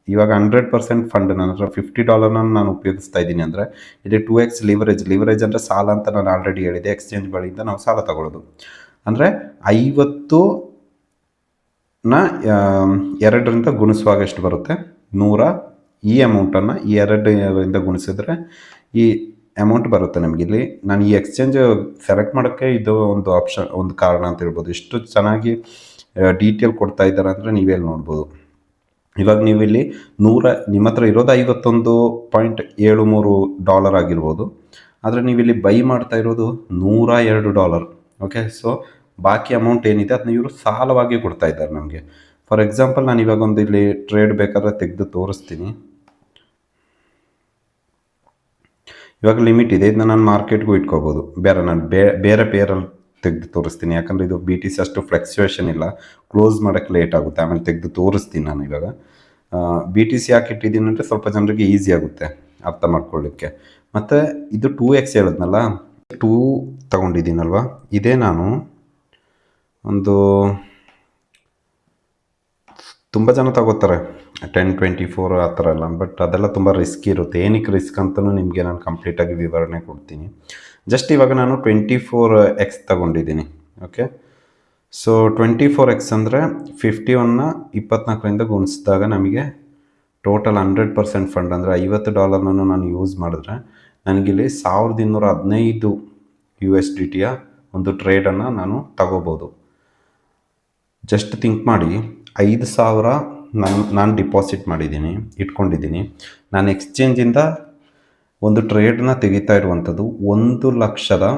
ಇವಾಗ 100% ಫಂಡ್ ನನ್ನ ಹತ್ರ $50 ನಾನು ಉಪಯೋಗಿಸ್ತಾ ಇದ್ದೀನಿ ಅಂದರೆ ಇಲ್ಲಿ 2x ಲಿವರೇಜ್ ಅಂದರೆ ಸಾಲ ಅಂತ ನಾನು ಆಲ್ರೆಡಿ ಹೇಳಿದೆ. ಎಕ್ಸ್ಚೇಂಜ್ಗಳಿಂದ ನಾವು ಸಾಲ ತಗೊಳ್ಳೋದು ಅಂದರೆ 50ನ 2ರಿಂದ ಗುಣಿಸುವಾಗ ಎಷ್ಟು ಬರುತ್ತೆ? 100. ಈ ಅಮೌಂಟನ್ನು ಈ 2ರಿಂದ ಗುಣಿಸಿದ್ರೆ ಈ ಅಮೌಂಟ್ ಬರುತ್ತೆ ನಮಗೆ. ಇಲ್ಲಿ ನಾನು ಈ ಎಕ್ಸ್ಚೇಂಜ್ ಸೆಲೆಕ್ಟ್ ಮಾಡೋಕ್ಕೆ ಇದು ಒಂದು ಆಪ್ಷನ್, ಒಂದು ಕಾರಣ ಅಂತ ಹೇಳ್ಬೋದು. ಇಷ್ಟು ಚೆನ್ನಾಗಿ ಡೀಟೇಲ್ ಕೊಡ್ತಾ ಇದ್ದಾರೆ ಅಂದರೆ ನೀವೇಲ್ಲಿ ನೋಡ್ಬೋದು. ಇವಾಗ ನೀವು ಇಲ್ಲಿ ನಿಮ್ಮ ಹತ್ರ ಇರೋದು $51.73 ಆಗಿರ್ಬೋದು, ಆದರೆ ನೀವು ಇಲ್ಲಿ ಬೈ ಮಾಡ್ತಾ ಇರೋದು $102. ಓಕೆ, ಸೊ ಬಾಕಿ ಅಮೌಂಟ್ ಏನಿದೆ ಅದನ್ನ ಇವರು ಸಾಲವಾಗಿ ಕೊಡ್ತಾ ಇದ್ದಾರೆ ನಮಗೆ. ಫಾರ್ ಎಕ್ಸಾಂಪಲ್ ನಾನು ಇವಾಗ ಒಂದು ಇಲ್ಲಿ ಟ್ರೇಡ್ ಬೇಕಾದ್ರೆ ತೆಗೆದು ತೋರಿಸ್ತೀನಿ. ಇವಾಗ ಲಿಮಿಟ್ ಇದೆ, ಇದನ್ನ ನಾನು ಮಾರ್ಕೆಟ್ಗೂ ಇಟ್ಕೋಬೋದು. ನಾನು ಬೇರೆ ಪೇರಲ್ಲಿ ತೆಗೆದು ತೋರಿಸ್ತೀನಿ, ಯಾಕಂದರೆ ಇದು BTC ಅಷ್ಟು ಫ್ಲಕ್ಚುಯೇಷನ್ ಇಲ್ಲ, ಕ್ಲೋಸ್ ಮಾಡೋಕ್ಕೆ ಲೇಟ್ ಆಗುತ್ತೆ. ಆಮೇಲೆ ತೆಗೆದು ತೋರಿಸ್ತೀನಿ ನಾನು. ಇವಾಗ BTC ಯಾಕೆ ಇಟ್ಟಿದ್ದೀನಿ ಅಂದರೆ ಸ್ವಲ್ಪ ಜನರಿಗೆ ಈಸಿ ಆಗುತ್ತೆ ಅರ್ಥ ಮಾಡ್ಕೊಳ್ಳಿಕ್ಕೆ. ಮತ್ತು ಇದು 2x ಹೇಳಿದ್ನಲ್ಲ, 2 ತಗೊಂಡಿದ್ದೀನಲ್ವ, ಇದೇ ನಾನು ಒಂದು ತುಂಬ ಜನ ತಗೋತಾರೆ 10-24 ಆ ಥರ ಎಲ್ಲ. ಬಟ್ ಅದೆಲ್ಲ ತುಂಬ ರಿಸ್ಕ್ ಇರುತ್ತೆ. ಏನಕ್ಕೆ ರಿಸ್ಕ್ ಅಂತಲೂ ನಿಮಗೆ ನಾನು ಕಂಪ್ಲೀಟಾಗಿ ವಿವರಣೆ ಕೊಡ್ತೀನಿ. ಜಸ್ಟ್ ಇವಾಗ ನಾನು 24x ತಗೊಂಡಿದ್ದೀನಿ. ಓಕೆ, ಸೊ 24x ಅಂದರೆ 51ನ 24ರಿಂದ ಗುಣಿಸಿದಾಗ ನಮಗೆ ಟೋಟಲ್ 100% ಫಂಡ್ ಅಂದರೆ $50 ನಾನು ಯೂಸ್ ಮಾಡಿದ್ರೆ ನನಗಿಲ್ಲಿ 1215 USDTಯ ಒಂದು ಟ್ರೇಡನ್ನು ನಾನು ತಗೋಬೋದು. ಜಸ್ಟ್ ಥಿಂಕ್ ಮಾಡಿ, 5,000 ನಾನು ಡಿಪಾಸಿಟ್ ಮಾಡಿದ್ದೀನಿ, ಇಟ್ಕೊಂಡಿದ್ದೀನಿ. ನಾನು ಎಕ್ಸ್ಚೇಂಜಿಂದ ಒಂದು ಟ್ರೇಡನ್ನ ತೆಗಿತಾ ಇರುವಂಥದ್ದು 1,20,000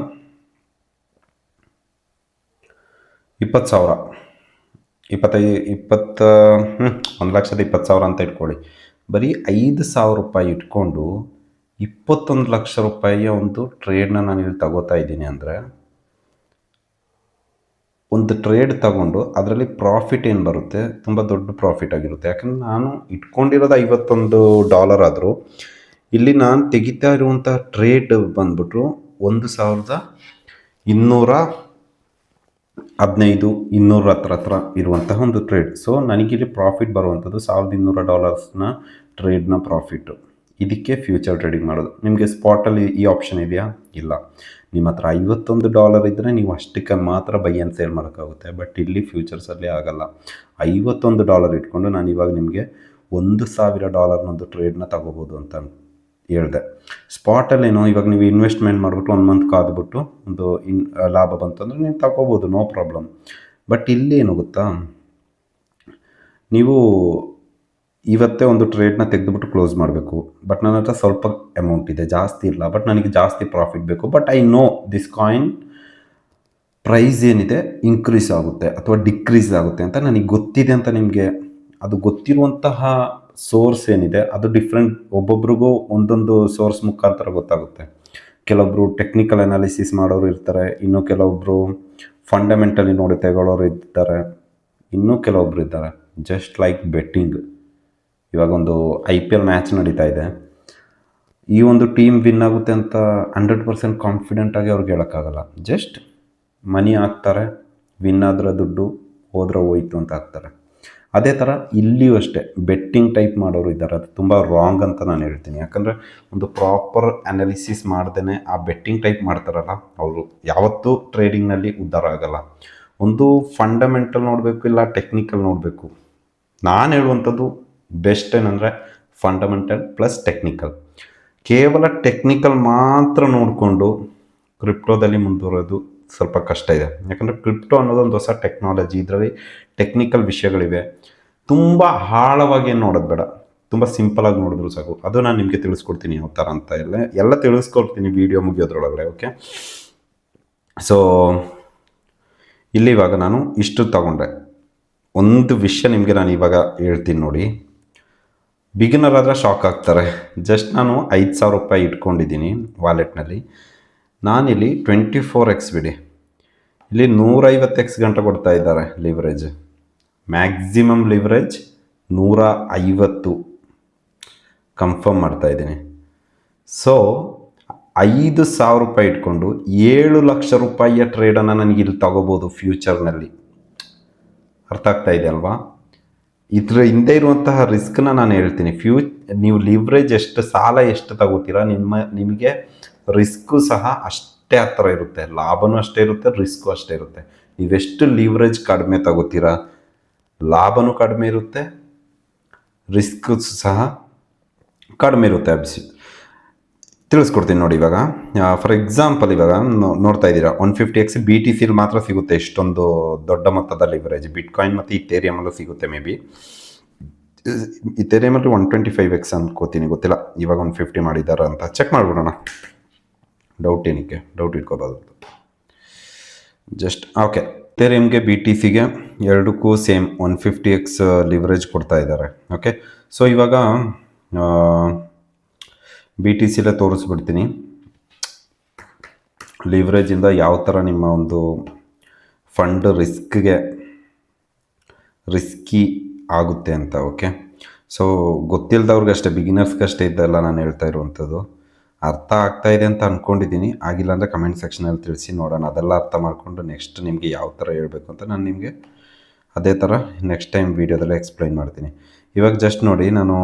1,20,000 ಅಂತ ಇಟ್ಕೊಳ್ಳಿ. ಬರೀ 5,000 ರೂಪಾಯಿ ಇಟ್ಕೊಂಡು 21 ಲಕ್ಷ ರೂಪಾಯಿಯ ಒಂದು ಟ್ರೇಡ್ನ ನಾನು ಇಲ್ಲಿ ತಗೋತಾ ಇದ್ದೀನಿ ಅಂದರೆ, ಒಂದು ಟ್ರೇಡ್ ತಗೊಂಡು ಅದರಲ್ಲಿ ಪ್ರಾಫಿಟ್ ಏನು ಬರುತ್ತೆ, ತುಂಬ ದೊಡ್ಡ ಪ್ರಾಫಿಟ್ ಆಗಿರುತ್ತೆ. ಯಾಕಂದರೆ ನಾನು ಇಟ್ಕೊಂಡಿರೋದು $51 ಆದರೂ ಇಲ್ಲಿ ನಾನು ತೆಗಿತಾ ಇರುವಂಥ ಟ್ರೇಡ್ ಬಂದ್ಬಿಟ್ಟು 1,215-200 ಹತ್ರ ಇರುವಂತಹ ಒಂದು ಟ್ರೇಡ್. ಸೊ ನನಗಿಲ್ಲಿ ಪ್ರಾಫಿಟ್ ಬರುವಂಥದ್ದು $1,200ನ ಟ್ರೇಡ್ನ ಪ್ರಾಫಿಟ್ಟು. ಇದಕ್ಕೆ ಫ್ಯೂಚರ್ ಟ್ರೇಡಿಂಗ್ ಮಾಡೋದು. ನಿಮಗೆ ಸ್ಪಾಟಲ್ಲಿ ಈ ಆಪ್ಷನ್ ಇದೆಯಾ? ಇಲ್ಲ. ನಿಮ್ಮ ಹತ್ರ $51 ಇದ್ದರೆ ನೀವು ಅಷ್ಟಕ್ಕೆ ಮಾತ್ರ ಬೈ ಆ್ಯಂಡ್ ಸೇಲ್ ಮಾಡೋಕ್ಕಾಗುತ್ತೆ. ಬಟ್ ಇಲ್ಲಿ ಫ್ಯೂಚರ್ಸಲ್ಲಿ ಆಗಲ್ಲ. $51 ಇಟ್ಕೊಂಡು ನಾನು ಇವಾಗ ನಿಮಗೆ $1,000 ಟ್ರೇಡ್ನ ತಗೋಬೋದು ಅಂತ ಹೇಳಿದೆ. ಸ್ಪಾಟಲ್ಲೇನೋ ಇವಾಗ ನೀವು ಇನ್ವೆಸ್ಟ್ಮೆಂಟ್ ಮಾಡಿಬಿಟ್ಟು 1 ಮಂತ್ ಕಾದ್ಬಿಟ್ಟು ಒಂದು ಲಾಭ ಬಂತಂದರೆ ನೀವು ತಗೋಬೋದು, ನೋ ಪ್ರಾಬ್ಲಮ್. ಬಟ್ ಇಲ್ಲಿ ಏನು ಗೊತ್ತಾ, ನೀವು ಇವತ್ತೇ ಒಂದು ಟ್ರೇಡ್ನ ತೆಗೆದುಬಿಟ್ಟು ಕ್ಲೋಸ್ ಮಾಡಬೇಕು. ಬಟ್ ನನ್ನ ಹತ್ರ ಸ್ವಲ್ಪ ಅಮೌಂಟ್ ಇದೆ, ಜಾಸ್ತಿ ಇಲ್ಲ. ಬಟ್ ನನಗೆ ಜಾಸ್ತಿ ಪ್ರಾಫಿಟ್ ಬೇಕು. But I know this coin price ಏನಿದೆ ಇನ್ಕ್ರೀಸ್ ಆಗುತ್ತೆ ಅಥವಾ ಡಿಕ್ರೀಸ್ ಆಗುತ್ತೆ ಅಂತ ನನಗೆ ಗೊತ್ತಿದೆ ಅಂತ ನಿಮಗೆ ಅದು ಗೊತ್ತಿರುವಂತಹ ಸೋರ್ಸ್ ಏನಿದೆ ಅದು ಡಿಫ್ರೆಂಟ್. ಒಬ್ಬೊಬ್ರಿಗೂ ಒಂದೊಂದು ಸೋರ್ಸ್ ಮುಖಾಂತರ ಗೊತ್ತಾಗುತ್ತೆ. ಕೆಲವೊಬ್ಬರು ಟೆಕ್ನಿಕಲ್ ಅನಾಲಿಸಿಸ್ ಮಾಡೋರು ಇರ್ತಾರೆ, ಇನ್ನು ಕೆಲವೊಬ್ಬರು ಫಂಡಮೆಂಟಲಿ ನೋಡಿ ತಗೊಳ್ಳೋರು ಇರ್ತಾರೆ, ಇನ್ನೂ ಕೆಲವೊಬ್ರು ಇದ್ದಾರೆ ಜಸ್ಟ್ ಲೈಕ್ ಬೆಟ್ಟಿಂಗ್. ಇವಾಗ ಒಂದು IPL ಮ್ಯಾಚ್ ನಡೀತಾ ಇದೆ, ಈ ಒಂದು ಟೀಮ್ ವಿನ್ ಆಗುತ್ತೆ ಅಂತ 100% ಕಾನ್ಫಿಡೆಂಟಾಗಿ ಅವ್ರಿಗೆ ಹೇಳೋಕ್ಕಾಗಲ್ಲ. ಜಸ್ಟ್ ಮನಿ ಹಾಕ್ತಾರೆ, ವಿನ್ ಆದ್ರೆ ದುಡ್ಡು, ಹೋದ್ರೆ ಹೋಯ್ತು ಅಂತ ಹಾಕ್ತಾರೆ. ಅದೇ ಥರ ಇಲ್ಲಿಯೂ ಅಷ್ಟೇ ಬೆಟ್ಟಿಂಗ್ ಟೈಪ್ ಮಾಡೋರು ಇದ್ದಾರೆ. ಅದು ತುಂಬ ರಾಂಗ್ ಅಂತ ನಾನು ಹೇಳ್ತೀನಿ. ಯಾಕಂದರೆ ಒಂದು ಪ್ರಾಪರ್ ಅನಾಲಿಸಿಸ್ ಮಾಡ್ದೇ ಆ ಬೆಟ್ಟಿಂಗ್ ಟೈಪ್ ಮಾಡ್ತಾರಲ್ಲ, ಅವರು ಯಾವತ್ತೂ ಟ್ರೇಡಿಂಗ್ನಲ್ಲಿ ಉದ್ಧಾರ ಆಗಲ್ಲ. ಒಂದು ಫಂಡಮೆಂಟಲ್ ನೋಡಬೇಕು, ಇಲ್ಲ ಟೆಕ್ನಿಕಲ್ ನೋಡಬೇಕು. ನಾನು ಹೇಳುವಂಥದ್ದು ಬೆಸ್ಟ್ ಏನಂದರೆ ಫಂಡಮೆಂಟಲ್ ಪ್ಲಸ್ ಟೆಕ್ನಿಕಲ್. ಕೇವಲ ಟೆಕ್ನಿಕಲ್ ಮಾತ್ರ ನೋಡಿಕೊಂಡು ಕ್ರಿಪ್ಟೋದಲ್ಲಿ ಮುಂದುವರೋದು ಸ್ವಲ್ಪ ಕಷ್ಟ ಇದೆ. ಯಾಕಂದರೆ ಕ್ರಿಪ್ಟೋ ಅನ್ನೋದೊಂದು ಹೊಸ ಟೆಕ್ನಾಲಜಿ, ಇದರಲ್ಲಿ ಟೆಕ್ನಿಕಲ್ ವಿಷಯಗಳಿವೆ. ತುಂಬ ಆಳವಾಗಿ ಏನು ನೋಡೋದು ಬೇಡ, ತುಂಬ ಸಿಂಪಲಾಗಿ ನೋಡಿದ್ರು ಸಾಕು. ಅದು ನಾನು ನಿಮಗೆ ತಿಳಿಸ್ಕೊಡ್ತೀನಿ ಯಾವ ಥರ ಅಂತ ಎಲ್ಲ ತಿಳಿಸ್ಕೊಡ್ತೀನಿ ವಿಡಿಯೋ ಮುಗಿಯೋದ್ರೊಳಗಡೆ. ಓಕೆ, ಸೊ ಇಲ್ಲಿ ಇವಾಗ ನಾನು ಇಷ್ಟು ತಗೊಂಡೆ. ಒಂದು ವಿಷಯ ನಿಮಗೆ ನಾನು ಇವಾಗ ಹೇಳ್ತೀನಿ ನೋಡಿ. ಬಿಗಿನರ್ ಆದರೆ ಶಾಕ್ ಆಗ್ತಾರೆ. ಜಸ್ಟ್ ನಾನು 5,000 ರೂಪಾಯಿ ಇಟ್ಕೊಂಡಿದ್ದೀನಿ ವಾಲೆಟ್ನಲ್ಲಿ. ನಾನಿಲ್ಲಿ 24x ಬಿಡಿ, ಇಲ್ಲಿ 150x ಗಂಟೆ ಕೊಡ್ತಾ ಇದ್ದಾರೆ ಲಿವರೇಜ್. ಮ್ಯಾಕ್ಸಿಮಮ್ ಲಿವರೇಜ್ 150 ಕನ್ಫರ್ಮ್ ಮಾಡ್ತಾ ಇದ್ದೀನಿ. ಸೊ 5,000 ರೂಪಾಯಿ ಇಟ್ಕೊಂಡು 7 ಲಕ್ಷ ರೂಪಾಯಿಯ ಟ್ರೇಡನ್ನು ನನಗೆ ಇಲ್ಲಿ ತಗೋಬೋದು ಫ್ಯೂಚರ್ನಲ್ಲಿ. ಅರ್ಥ ಆಗ್ತಾ ಇದೆ ಅಲ್ವಾ? ಇದ್ರ ಹಿಂದೆ ಇರುವಂತಹ ರಿಸ್ಕ್ನ ನಾನು ಹೇಳ್ತೀನಿ. ನೀವು ಲಿವ್ರೇಜ್ ಎಷ್ಟು, ಸಾಲ ಎಷ್ಟು ತಗೋತೀರಾ, ನಿಮಗೆ ರಿಸ್ಕು ಸಹ ಅಷ್ಟೇ ಹತ್ತಿರ ಇರುತ್ತೆ. ಲಾಭನೂ ಅಷ್ಟೇ ಇರುತ್ತೆ, ರಿಸ್ಕು ಅಷ್ಟೇ ಇರುತ್ತೆ. ನೀವೆಷ್ಟು ಲಿವ್ರೇಜ್ ಕಡಿಮೆ ತಗೋತೀರಾ, ಲಾಭನೂ ಕಡಿಮೆ ಇರುತ್ತೆ, ರಿಸ್ಕು ಸಹ ಕಡಿಮೆ ಇರುತ್ತೆ. ತಿಳಿಸ್ಕೊಡ್ತೀನಿ ನೋಡಿ. ಇವಾಗ ಫಾರ್ ಎಕ್ಸಾಂಪಲ್ ಇವಾಗ ನೋಡ್ತಾ ಇದ್ದೀರಾ 150x BTC ಮಾತ್ರ ಸಿಗುತ್ತೆ. ಇಷ್ಟೊಂದು ದೊಡ್ಡ ಮೊತ್ತದ ಲಿವರೇಜ್ ಬಿಟ್ಕಾಯಿನ್ ಮತ್ತು ಇಥೇರಿಯಮಲ್ಲೂ ಸಿಗುತ್ತೆ. ಮೇ ಬಿ ಇಥೇರಿಯಮಲ್ಲಿ 125x ಅನ್ಕೋತೀನಿ, ಗೊತ್ತಿಲ್ಲ. ಇವಾಗ 150 ಮಾಡಿದ್ದಾರೆ ಅಂತ ಚೆಕ್ ಮಾಡಿಬಿಡೋಣ. ಡೌಟ್ ಇಟ್ಕೋಬಾರ್ದು. ಜಸ್ಟ್ ಓಕೆ, ಇಥೇರಿಯಮ್ಗೆ BTCಗೆ ಎರಡಕ್ಕೂ ಸೇಮ್ 150x ಲಿವರೇಜ್ ಕೊಡ್ತಾ ಇದ್ದಾರೆ. ಓಕೆ, ಸೊ ಇವಾಗ BTCಲೇ ತೋರಿಸ್ಬಿಡ್ತೀನಿ ಲಿವ್ರೇಜಿಂದ ಯಾವ ಥರ ನಿಮ್ಮ ಒಂದು ಫಂಡ್ ರಿಸ್ಕಿ ಆಗುತ್ತೆ ಅಂತ. ಓಕೆ, ಸೊ ಗೊತ್ತಿಲ್ಲದವ್ರಿಗಷ್ಟೇ, ಬಿಗಿನರ್ಸ್ಗಷ್ಟೇ ಇದ್ದಲ್ಲ ನಾನು ಹೇಳ್ತಾ ಇರುವಂಥದ್ದು. ಅರ್ಥ ಆಗ್ತಾ ಇದೆ ಅಂತ ಅಂದ್ಕೊಂಡಿದ್ದೀನಿ. ಆಗಿಲ್ಲ ಅಂದರೆ ಕಮೆಂಟ್ ಸೆಕ್ಷನಲ್ಲಿ ತಿಳಿಸಿ ನೋಡೋಣ. ಅದೆಲ್ಲ ಅರ್ಥ ಮಾಡಿಕೊಂಡು ನೆಕ್ಸ್ಟ್ ನಿಮಗೆ ಯಾವ ಥರ ಹೇಳಬೇಕು ಅಂತ ನಾನು ನಿಮಗೆ ಅದೇ ಥರ ನೆಕ್ಸ್ಟ್ ಟೈಮ್ ವೀಡಿಯೋದಲ್ಲೇ ಎಕ್ಸ್ಪ್ಲೈನ್ ಮಾಡ್ತೀನಿ. ಇವಾಗ ಜಸ್ಟ್ ನೋಡಿ, ನಾನು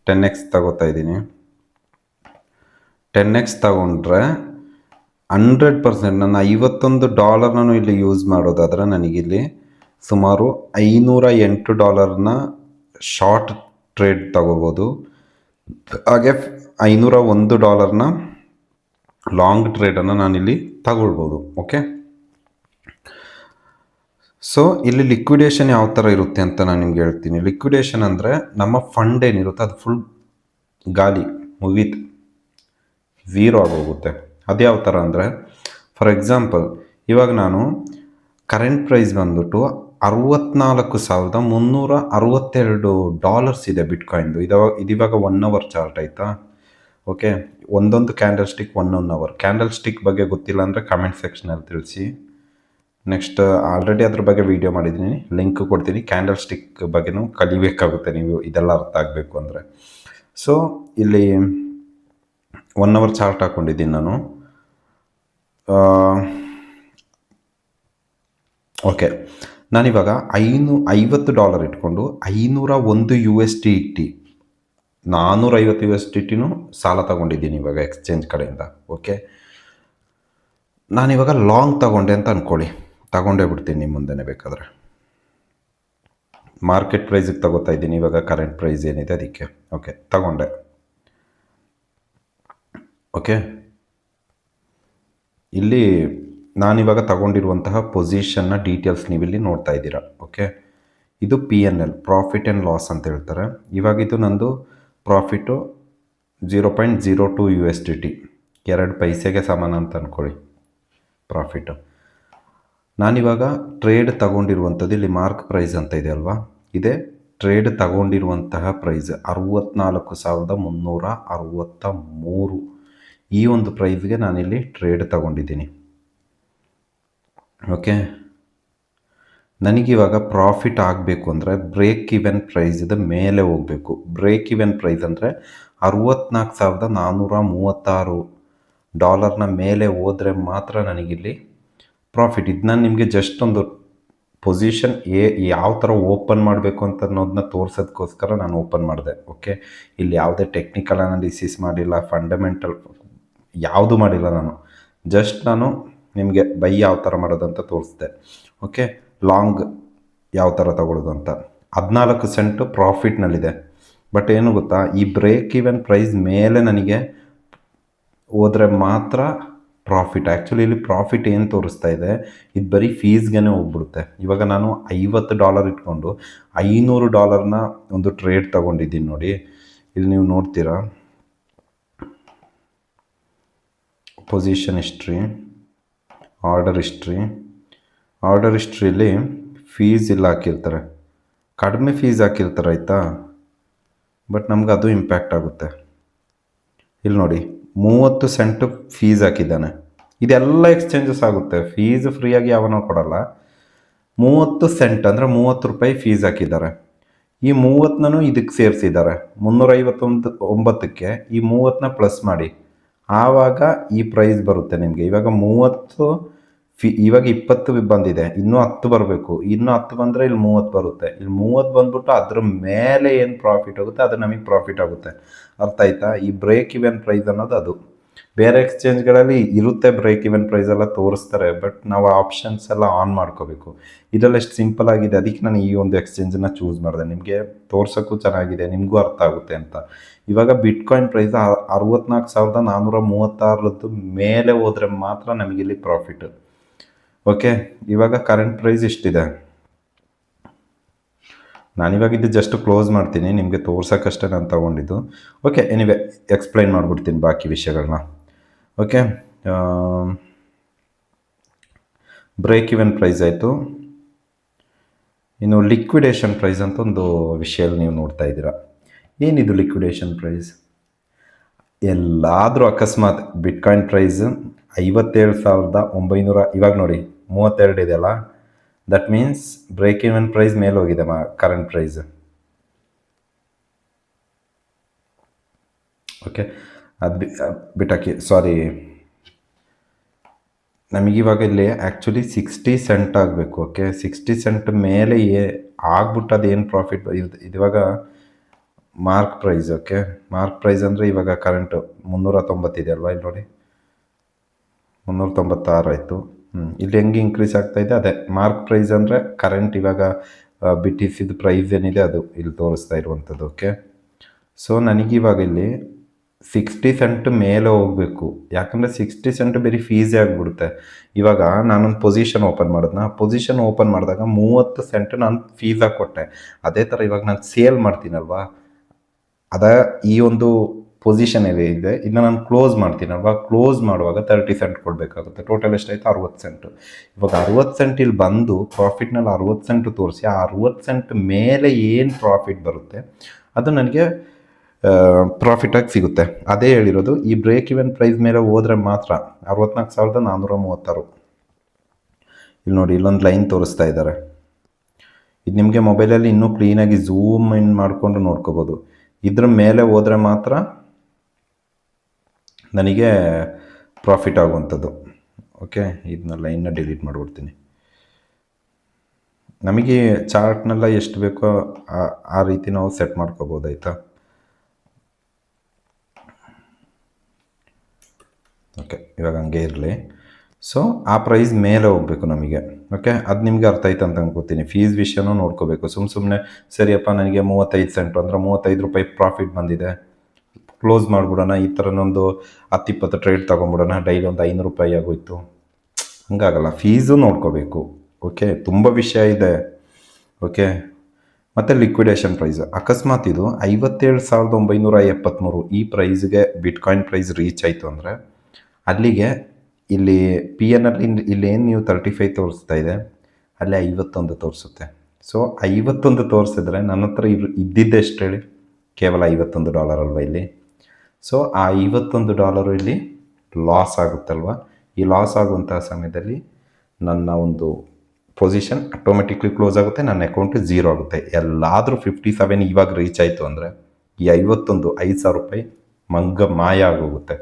10x ತಗೋತಾ ಇದ್ದೀನಿ. 10x ತಗೊಂಡ್ರೆ 100% ನನ್ನ $51 ನಾನು ಇಲ್ಲಿ ಯೂಸ್ ಮಾಡೋದಾದರೆ ನನಗಿಲ್ಲಿ ಸುಮಾರು $508 ಶಾರ್ಟ್ ಟ್ರೇಡ್ ತಗೋಬೋದು. ಹಾಗೆ $501 ಲಾಂಗ್ ಟ್ರೇಡನ್ನು ನಾನಿಲ್ಲಿ ತಗೊಳ್ಬೋದು. ಓಕೆ, ಸೊ ಇಲ್ಲಿ ಲಿಕ್ವಿಡೇಷನ್ ಯಾವ ಥರ ಇರುತ್ತೆ ಅಂತ ನಾನು ನಿಮ್ಗೆ ಹೇಳ್ತೀನಿ. ಲಿಕ್ವಿಡೇಷನ್ ಅಂದರೆ ನಮ್ಮ ಫಂಡ್ ಏನಿರುತ್ತೆ ಅದು ಫುಲ್ ಗಾಲಿ ಮುಗೀತು, ಝೀರೋ ಆಗೋಗುತ್ತೆ. ಅದು ಯಾವ ಥರ ಅಂದರೆ, ಫಾರ್ ಎಕ್ಸಾಂಪಲ್ ಇವಾಗ ನಾನು ಕರೆಂಟ್ ಪ್ರೈಸ್ ಬಂದ್ಬಿಟ್ಟು $64,362 ಇದೆ ಬಿಟ್ಕಾಯಿಂದು. ಇದಿವಾಗ 1 ಅವರ್ ಚಾರ್ಟ್ ಆಯಿತಾ. ಓಕೆ, ಒಂದೊಂದು candlestick 1 hour. Candlestick ಬಗ್ಗೆ ಗೊತ್ತಿಲ್ಲ ಅಂದರೆ ಕಮೆಂಟ್ ಸೆಕ್ಷನಲ್ಲಿ ತಿಳಿಸಿ. ನೆಕ್ಸ್ಟ್ ಆಲ್ರೆಡಿ ಅದ್ರ ಬಗ್ಗೆ ವಿಡಿಯೋ ಮಾಡಿದ್ದೀನಿ, ಲಿಂಕ್ ಕೊಡ್ತೀನಿ. ಕ್ಯಾಂಡಲ್ ಸ್ಟಿಕ್ ಬಗ್ಗೆನೂ ಕಲಿಬೇಕಾಗುತ್ತೆ ನೀವು, ಇದೆಲ್ಲ ಅರ್ಥ ಆಗಬೇಕು ಅಂದರೆ. ಸೊ ಇಲ್ಲಿ 1 ಅವರ್ ಚಾರ್ಟ್ ಹಾಕ್ಕೊಂಡಿದ್ದೀನಿ ನಾನು. ಓಕೆ, ನಾನಿವಾಗ $50 ಇಟ್ಕೊಂಡು $501 $450 ಸಾಲ ತಗೊಂಡಿದ್ದೀನಿ ಇವಾಗ ಎಕ್ಸ್ಚೇಂಜ್ ಕಡೆಯಿಂದ. ಓಕೆ, ನಾನಿವಾಗ ಲಾಂಗ್ ತಗೊಂಡೆ ಅಂತ ಅಂದ್ಕೊಳ್ಳಿ, ತಗೊಂಡೇ ಬಿಡ್ತೀನಿ ನಿಮ್ಮ ಮುಂದೆನೇ ಬೇಕಾದರೆ. ಮಾರ್ಕೆಟ್ ಪ್ರೈಸಿಗೆ ತಗೋತಾ ಇದ್ದೀನಿ ಇವಾಗ, ಕರೆಂಟ್ ಪ್ರೈಸ್ ಏನಿದೆ ಅದಕ್ಕೆ. ಓಕೆ, ತಗೊಂಡೆ. ಓಕೆ, ಇಲ್ಲಿ ನಾನಿವಾಗ ತಗೊಂಡಿರುವಂತಹ ಪೊಸಿಷನ್ನ ಡೀಟೇಲ್ಸ್ ನೀವಿಲ್ಲಿ ನೋಡ್ತಾ ಇದ್ದೀರಾ. ಓಕೆ, ಇದು PNL, ಪ್ರಾಫಿಟ್ ಆ್ಯಂಡ್ ಲಾಸ್ ಅಂತ ಹೇಳ್ತಾರೆ. ಇವಾಗ ಇದು ನಂದು ಪ್ರಾಫಿಟು $0.02 2 ಪೈಸೆಗೆ ಸಮಾನ ಅಂತ ಅಂದ್ಕೊಳ್ಳಿ ಪ್ರಾಫಿಟು. ನಾನಿವಾಗ ಟ್ರೇಡ್ ತಗೊಂಡಿರುವಂಥದ್ದು ಇಲ್ಲಿ ಮಾರ್ಕ್ ಪ್ರೈಸ್ ಅಂತ ಇದೆ ಅಲ್ವಾ, ಇದೇ ಟ್ರೇಡ್ ತಗೊಂಡಿರುವಂತಹ ಪ್ರೈಸ್ 64,363. ಈ ಒಂದು ಪ್ರೈಸ್ಗೆ ನಾನಿಲ್ಲಿ ಟ್ರೇಡ್ ತಗೊಂಡಿದ್ದೀನಿ. ಓಕೆ, ನನಗಿವಾಗ ಪ್ರಾಫಿಟ್ ಆಗಬೇಕು ಅಂದರೆ ಬ್ರೇಕ್ ಇವೆನ್ ಪ್ರೈಸಿದ ಮೇಲೆ ಹೋಗಬೇಕು. ಬ್ರೇಕ್ ಇವೆನ್ ಪ್ರೈಸ್ ಅಂದರೆ $64,436 ಮೇಲೆ ಹೋದರೆ ಮಾತ್ರ ನನಗಿಲ್ಲಿ ಪ್ರಾಫಿಟ್. ಇದು ನಾನು ನಿಮಗೆ ಜಸ್ಟ್ ಒಂದು ಪೊಸಿಷನ್ ಯಾವ ಥರ ಓಪನ್ ಮಾಡಬೇಕು ಅಂತ ಅನ್ನೋದನ್ನ ತೋರ್ಸೋದಕ್ಕೋಸ್ಕರ ನಾನು ಓಪನ್ ಮಾಡಿದೆ. ಓಕೆ, ಇಲ್ಲಿ ಯಾವುದೇ ಟೆಕ್ನಿಕಲ್ ಅನಾಲಿಸಿಸ್ ಮಾಡಿಲ್ಲ, ಫಂಡಮೆಂಟಲ್ ಯಾವುದು ಮಾಡಿಲ್ಲ ನಾನು. ಜಸ್ಟ್ ನಾನು ನಿಮಗೆ ಬೈ ಯಾವ ಥರ ಮಾಡೋದಂತ ತೋರಿಸ್ದೆ. ಓಕೆ, ಲಾಂಗ್ ಯಾವ ಥರ ತಗೊಳ್ಳೋದು ಅಂತ. 14 ಸೆಂಟು ಪ್ರಾಫಿಟ್ನಲ್ಲಿದೆ. ಬಟ್ ಏನು ಗೊತ್ತಾ, ಈ ಬ್ರೇಕ್ ಈವನ್ ಪ್ರೈಸ್ ಮೇಲೆ ನನಗೆ ಹೋದರೆ ಮಾತ್ರ ಪ್ರಾಫಿಟ್. ಆ್ಯಕ್ಚುಲಿ ಇಲ್ಲಿ ಪ್ರಾಫಿಟ್ ಏನು ತೋರಿಸ್ತಾ ಇದೆ, ಇದು ಬರೀ ಫೀಸ್ಗೆ ಹೋಗ್ಬಿಡುತ್ತೆ. ಇವಾಗ ನಾನು $50 ಇಟ್ಕೊಂಡು $500 ಒಂದು ಟ್ರೇಡ್ ತೊಗೊಂಡಿದ್ದೀನಿ ನೋಡಿ. ಇಲ್ಲಿ ನೀವು ನೋಡ್ತೀರಾ ಪೊಸಿಷನ್ ಹಿಸ್ಟ್ರಿ, ಆರ್ಡರ್ ಹಿಸ್ಟ್ರಿಯಲ್ಲಿ ಫೀಸ್ ಇಲ್ಲ ಹಾಕಿರ್ತಾರೆ, ಕಡಿಮೆ ಫೀಸ್ ಹಾಕಿರ್ತಾರೆ ಆಯಿತಾ. ಬಟ್ ನಮ್ಗೆ ಅದು ಇಂಪ್ಯಾಕ್ಟ್ ಆಗುತ್ತೆ. ಇಲ್ಲಿ ನೋಡಿ 30 ಸೆಂಟು ಫೀಸ್ ಹಾಕಿದ್ದಾನೆ. ಇದೆಲ್ಲ ಎಕ್ಸ್ಚೇಂಜಸ್ ಆಗುತ್ತೆ, ಫೀಸ್ ಫ್ರೀಯಾಗಿ ಯಾವನೋ ಕೊಡಲ್ಲ. 30 ಸೆಂಟ್ ಅಂದರೆ $30 ಫೀಸ್ ಹಾಕಿದ್ದಾರೆ. ಈ 30ನೂ ಇದಕ್ಕೆ ಸೇರಿಸಿದ್ದಾರೆ. 359ಕ್ಕೆ ಈ 30ನ ಪ್ಲಸ್ ಮಾಡಿ, ಆವಾಗ ಈ ಪ್ರೈಸ್ ಬರುತ್ತೆ ನಿಮಗೆ. ಇವಾಗ 30 ಇವಾಗ 20 ಬಂದಿದೆ, ಇನ್ನೂ 10 ಬರಬೇಕು. ಇನ್ನೂ 10 ಬಂದರೆ ಇಲ್ಲಿ 30 ಬರುತ್ತೆ. ಇಲ್ಲಿ 30 ಬಂದ್ಬಿಟ್ಟು ಅದ್ರ ಮೇಲೆ ಏನು ಪ್ರಾಫಿಟ್ ಆಗುತ್ತೆ ಅದು ನಮಗೆ ಪ್ರಾಫಿಟ್ ಆಗುತ್ತೆ. ಅರ್ಥ ಆಯ್ತಾ? ಈ ಬ್ರೇಕ್ ಇವೆನ್ ಪ್ರೈಸ್ ಅನ್ನೋದು ಅದು. ಬೇರೆ ಎಕ್ಸ್ಚೇಂಜ್ಗಳಲ್ಲಿ ಇರುತ್ತೆ ಬ್ರೇಕ್ ಇವೆನ್ ಪ್ರೈಸ್ ಎಲ್ಲ ತೋರಿಸ್ತಾರೆ, ಬಟ್ ನಾವು ಆಪ್ಷನ್ಸ್ ಎಲ್ಲ ಆನ್ ಮಾಡ್ಕೋಬೇಕು. ಇದೆಲ್ಲ ಎಷ್ಟು ಸಿಂಪಲ್ ಆಗಿದೆ, ಅದಕ್ಕೆ ನಾನು ಈ ಒಂದು ಎಕ್ಸ್ಚೇಂಜನ್ನು ಚೂಸ್ ಮಾಡಿದೆ. ನಿಮಗೆ ತೋರ್ಸೋಕ್ಕೂ ಚೆನ್ನಾಗಿದೆ, ನಿಮಗೂ ಅರ್ಥ ಆಗುತ್ತೆ ಅಂತ. ಇವಾಗ ಬಿಟ್ಕಾಯಿನ್ ಪ್ರೈಸ್ 64,436 ಮೇಲೆ ಹೋದರೆ ಮಾತ್ರ ನಮಗಿಲ್ಲಿ ಪ್ರಾಫಿಟ್. ಓಕೆ, ಇವಾಗ ಕರೆಂಟ್ ಪ್ರೈಸ್ ಇಷ್ಟಿದೆ. ನಾನಿವಾಗ ಇದು ಜಸ್ಟ್ ಕ್ಲೋಸ್ ಮಾಡ್ತೀನಿ, ನಿಮಗೆ ತೋರ್ಸೋಕ್ಕಷ್ಟೇ ನಾನು ತೊಗೊಂಡಿದ್ದು. ಓಕೆ, ಎನಿವೆ ಎಕ್ಸ್ಪ್ಲೈನ್ ಮಾಡಿಬಿಡ್ತೀನಿ ಬಾಕಿ ವಿಷಯಗಳನ್ನ. ಓಕೆ, ಬ್ರೇಕ್ ಇವೆನ್ ಪ್ರೈಸ್ ಆಯಿತು. ಇನ್ನು ಲಿಕ್ವಿಡೇಷನ್ ಪ್ರೈಸ್ ಅಂತ ಒಂದು ವಿಷಯಲ್ಲಿ ನೀವು ನೋಡ್ತಾ ಇದ್ದೀರಾ. ಏನಿದು ಲಿಕ್ವಿಡೇಷನ್ ಪ್ರೈಸ್? ಎಲ್ಲಾದರೂ ಅಕಸ್ಮಾತ್ ಬಿಟ್ಕಾಯಿನ್ ಪ್ರೈಸ್ 57,900 ಇವಾಗ ನೋಡಿ 32 ಇದೆಯಲ್ಲ, that means break even price ಮೇಲೆ ಹೋಗಿದೆ ಕರೆಂಟ್ ಪ್ರೈಸ್. ಓಕೆ, ಅದು ಬಿಟ್ಟಾಕಿ, ಸಾರಿ, ನಮಗಿವಾಗ ಇಲ್ಲಿ ಆ್ಯಕ್ಚುಲಿ 60 ಸೆಂಟ್ ಆಗಬೇಕು. ಓಕೆ, 60 ಸೆಂಟ್ ಮೇಲೆ ಆಗ್ಬಿಟ್ಟು ಅದೇನು ಪ್ರಾಫಿಟ್ ಇವಾಗ mark price. Okay, mark price ಅಂದರೆ ಇವಾಗ ಕರೆಂಟು 390 ಇದೆ ಅಲ್ವಾ, ಇಲ್ಲಿ ನೋಡಿ 396 ಆಯಿತು. ಇಲ್ಲಿ ಹೆಂಗೆ ಇನ್ಕ್ರೀಸ್ ಆಗ್ತಾಯಿದೆ, ಅದೇ ಮಾರ್ಕ್ ಪ್ರೈಸ್ ಅಂದರೆ ಕರೆಂಟ್ ಇವಾಗ BTCದ ಪ್ರೈಸ್ ಏನಿದೆ ಅದು ಇಲ್ಲಿ ತೋರಿಸ್ತಾ ಇರುವಂಥದ್ದು. ಓಕೆ, ಸೊ ನನಗಿವಾಗ ಇಲ್ಲಿ 60 ಸೆಂಟ್ ಮೇಲೆ ಹೋಗಬೇಕು. ಯಾಕಂದರೆ 60 ಸೆಂಟ್ ಬರೀ ಫೀಸೇ ಆಗಿಬಿಡುತ್ತೆ. ಇವಾಗ ನಾನೊಂದು ಪೊಸಿಷನ್ ಓಪನ್ ಮಾಡಿದಾಗ 30 ಸೆಂಟ್ ನಾನು ಫೀಸಾಗಿ ಕೊಟ್ಟೆ. ಅದೇ ಥರ ಇವಾಗ ನಾನು ಸೇಲ್ ಮಾಡ್ತೀನಲ್ವಾ, ಈ ಒಂದು ಪೊಸಿಷನ್ ಇದೆ, ಇದನ್ನ ನಾನು ಕ್ಲೋಸ್ ಮಾಡ್ತೀನಲ್ವಾ, ಕ್ಲೋಸ್ ಮಾಡುವಾಗ 30 ಸೆಂಟ್ ಕೊಡಬೇಕಾಗುತ್ತೆ. ಟೋಟಲ್ ಎಷ್ಟಾಯಿತು? 60 ಸೆಂಟು. ಇವಾಗ 60 ಸೆಂಟ್ ಇಲ್ಲಿ ಬಂದು ಪ್ರಾಫಿಟ್ನಲ್ಲಿ 60 ಸೆಂಟು ತೋರಿಸಿ, ಆ 60 ಸೆಂಟ್ ಮೇಲೆ ಏನು ಪ್ರಾಫಿಟ್ ಬರುತ್ತೆ ಅದು ನನಗೆ ಪ್ರಾಫಿಟಾಗಿ ಸಿಗುತ್ತೆ. ಅದೇ ಹೇಳಿರೋದು, ಈ ಬ್ರೇಕ್ ಇವೆನ್ ಪ್ರೈಸ್ ಮೇಲೆ ಹೋದರೆ ಮಾತ್ರ 64,436. ಇಲ್ಲಿ ನೋಡಿ, ಇಲ್ಲೊಂದು ಲೈನ್ ತೋರಿಸ್ತಾ ಇದ್ದಾರೆ. ಇದು ನಿಮಗೆ ಮೊಬೈಲಲ್ಲಿ ಇನ್ನೂ ಕ್ಲೀನಾಗಿ ಝೂಮ್ ಇನ್ ಮಾಡಿಕೊಂಡು ನೋಡ್ಕೋಬೋದು. ಇದ್ರ ಮೇಲೆ ಹೋದರೆ ಮಾತ್ರ ನನಗೆ ಪ್ರಾಫಿಟ್ ಆಗುವಂಥದ್ದು. ಓಕೆ, ಇದನ್ನ ಲೈನ್ನ ಡಿಲೀಟ್ ಮಾಡಿಬಿಡ್ತೀನಿ. ನಮಗೆ ಚಾರ್ಟ್ನೆಲ್ಲ ಎಷ್ಟು ಬೇಕೋ ಆ ರೀತಿ ನಾವು ಸೆಟ್ ಮಾಡ್ಕೋಬೋದು, ಆಯಿತಾ? ಓಕೆ, ಇವಾಗ ಹಂಗೆ ಇರಲಿ. ಸೊ ಆ ಪ್ರೈಸ್ ಮೇಲೆ ಹೋಗಬೇಕು ನಮಗೆ. ಓಕೆ, ಅದು ನಿಮಗೆ ಅರ್ಥ ಆಯ್ತು ಅಂತ ಅನ್ಕೋತೀನಿ. ಫೀಸ್ ವಿಷಯನೂ ನೋಡ್ಕೋಬೇಕು. ಸುಮ್ಮನೆ ಸರಿಯಪ್ಪ ನನಗೆ 35 ಸೆಂಟು ಅಂದರೆ $35 ಪ್ರಾಫಿಟ್ ಬಂದಿದೆ, ಕ್ಲೋಸ್ ಮಾಡಿಬಿಡೋಣ, ಈ ಥರನೊಂದು 10-20 ಟ್ರೇಡ್ ತೊಗೊಂಬಿಡೋಣ, ಡೈಲಿ ಒಂದು $500 ಆಗೋಯ್ತು, ಹಂಗಾಗಲ್ಲ. ಫೀಸು ನೋಡ್ಕೋಬೇಕು. ಓಕೆ, ತುಂಬ ವಿಷಯ ಇದೆ. ಓಕೆ, ಮತ್ತು ಲಿಕ್ವಿಡೇಷನ್ ಪ್ರೈಸ್ ಅಕಸ್ಮಾತ್ ಇದು 57,973 ಈ ಪ್ರೈಸ್ಗೆ ಬಿಟ್ಕಾಯಿನ್ ಪ್ರೈಸ್ ರೀಚ್ ಆಯಿತು ಅಂದರೆ ಅಲ್ಲಿಗೆ ಇಲ್ಲಿ PNL ಇಲ್ಲಿ ಏನು ನೀವು 35 ತೋರಿಸ್ತಾ ಇದೆ, ಅಲ್ಲಿ 51 ತೋರಿಸುತ್ತೆ. ಸೊ 51 ತೋರಿಸಿದ್ರೆ ನನ್ನ ಹತ್ರ ಇದ್ದಿದ್ದೆ ಎಷ್ಟು ಹೇಳಿ? ಕೇವಲ $51 ಅಲ್ವಾ ಇಲ್ಲಿ. ಸೊ ಆ $51 ಇಲ್ಲಿ ಲಾಸ್ ಆಗುತ್ತಲ್ವ. ಈ ಲಾಸ್ ಆಗುವಂತಹ ಸಮಯದಲ್ಲಿ ನನ್ನ ಒಂದು ಪೊಸಿಷನ್ ಆಟೋಮೆಟಿಕ್ಲಿ ಕ್ಲೋಸ್ ಆಗುತ್ತೆ, ನನ್ನ ಅಕೌಂಟ್ 0 ಆಗುತ್ತೆ. ಎಲ್ಲಾದರೂ 57 ಇವಾಗ ರೀಚ್ ಆಯಿತು ಅಂದರೆ ಈ 51 $5,000 ಮಾಯ ಆಗೋಗುತ್ತೆ.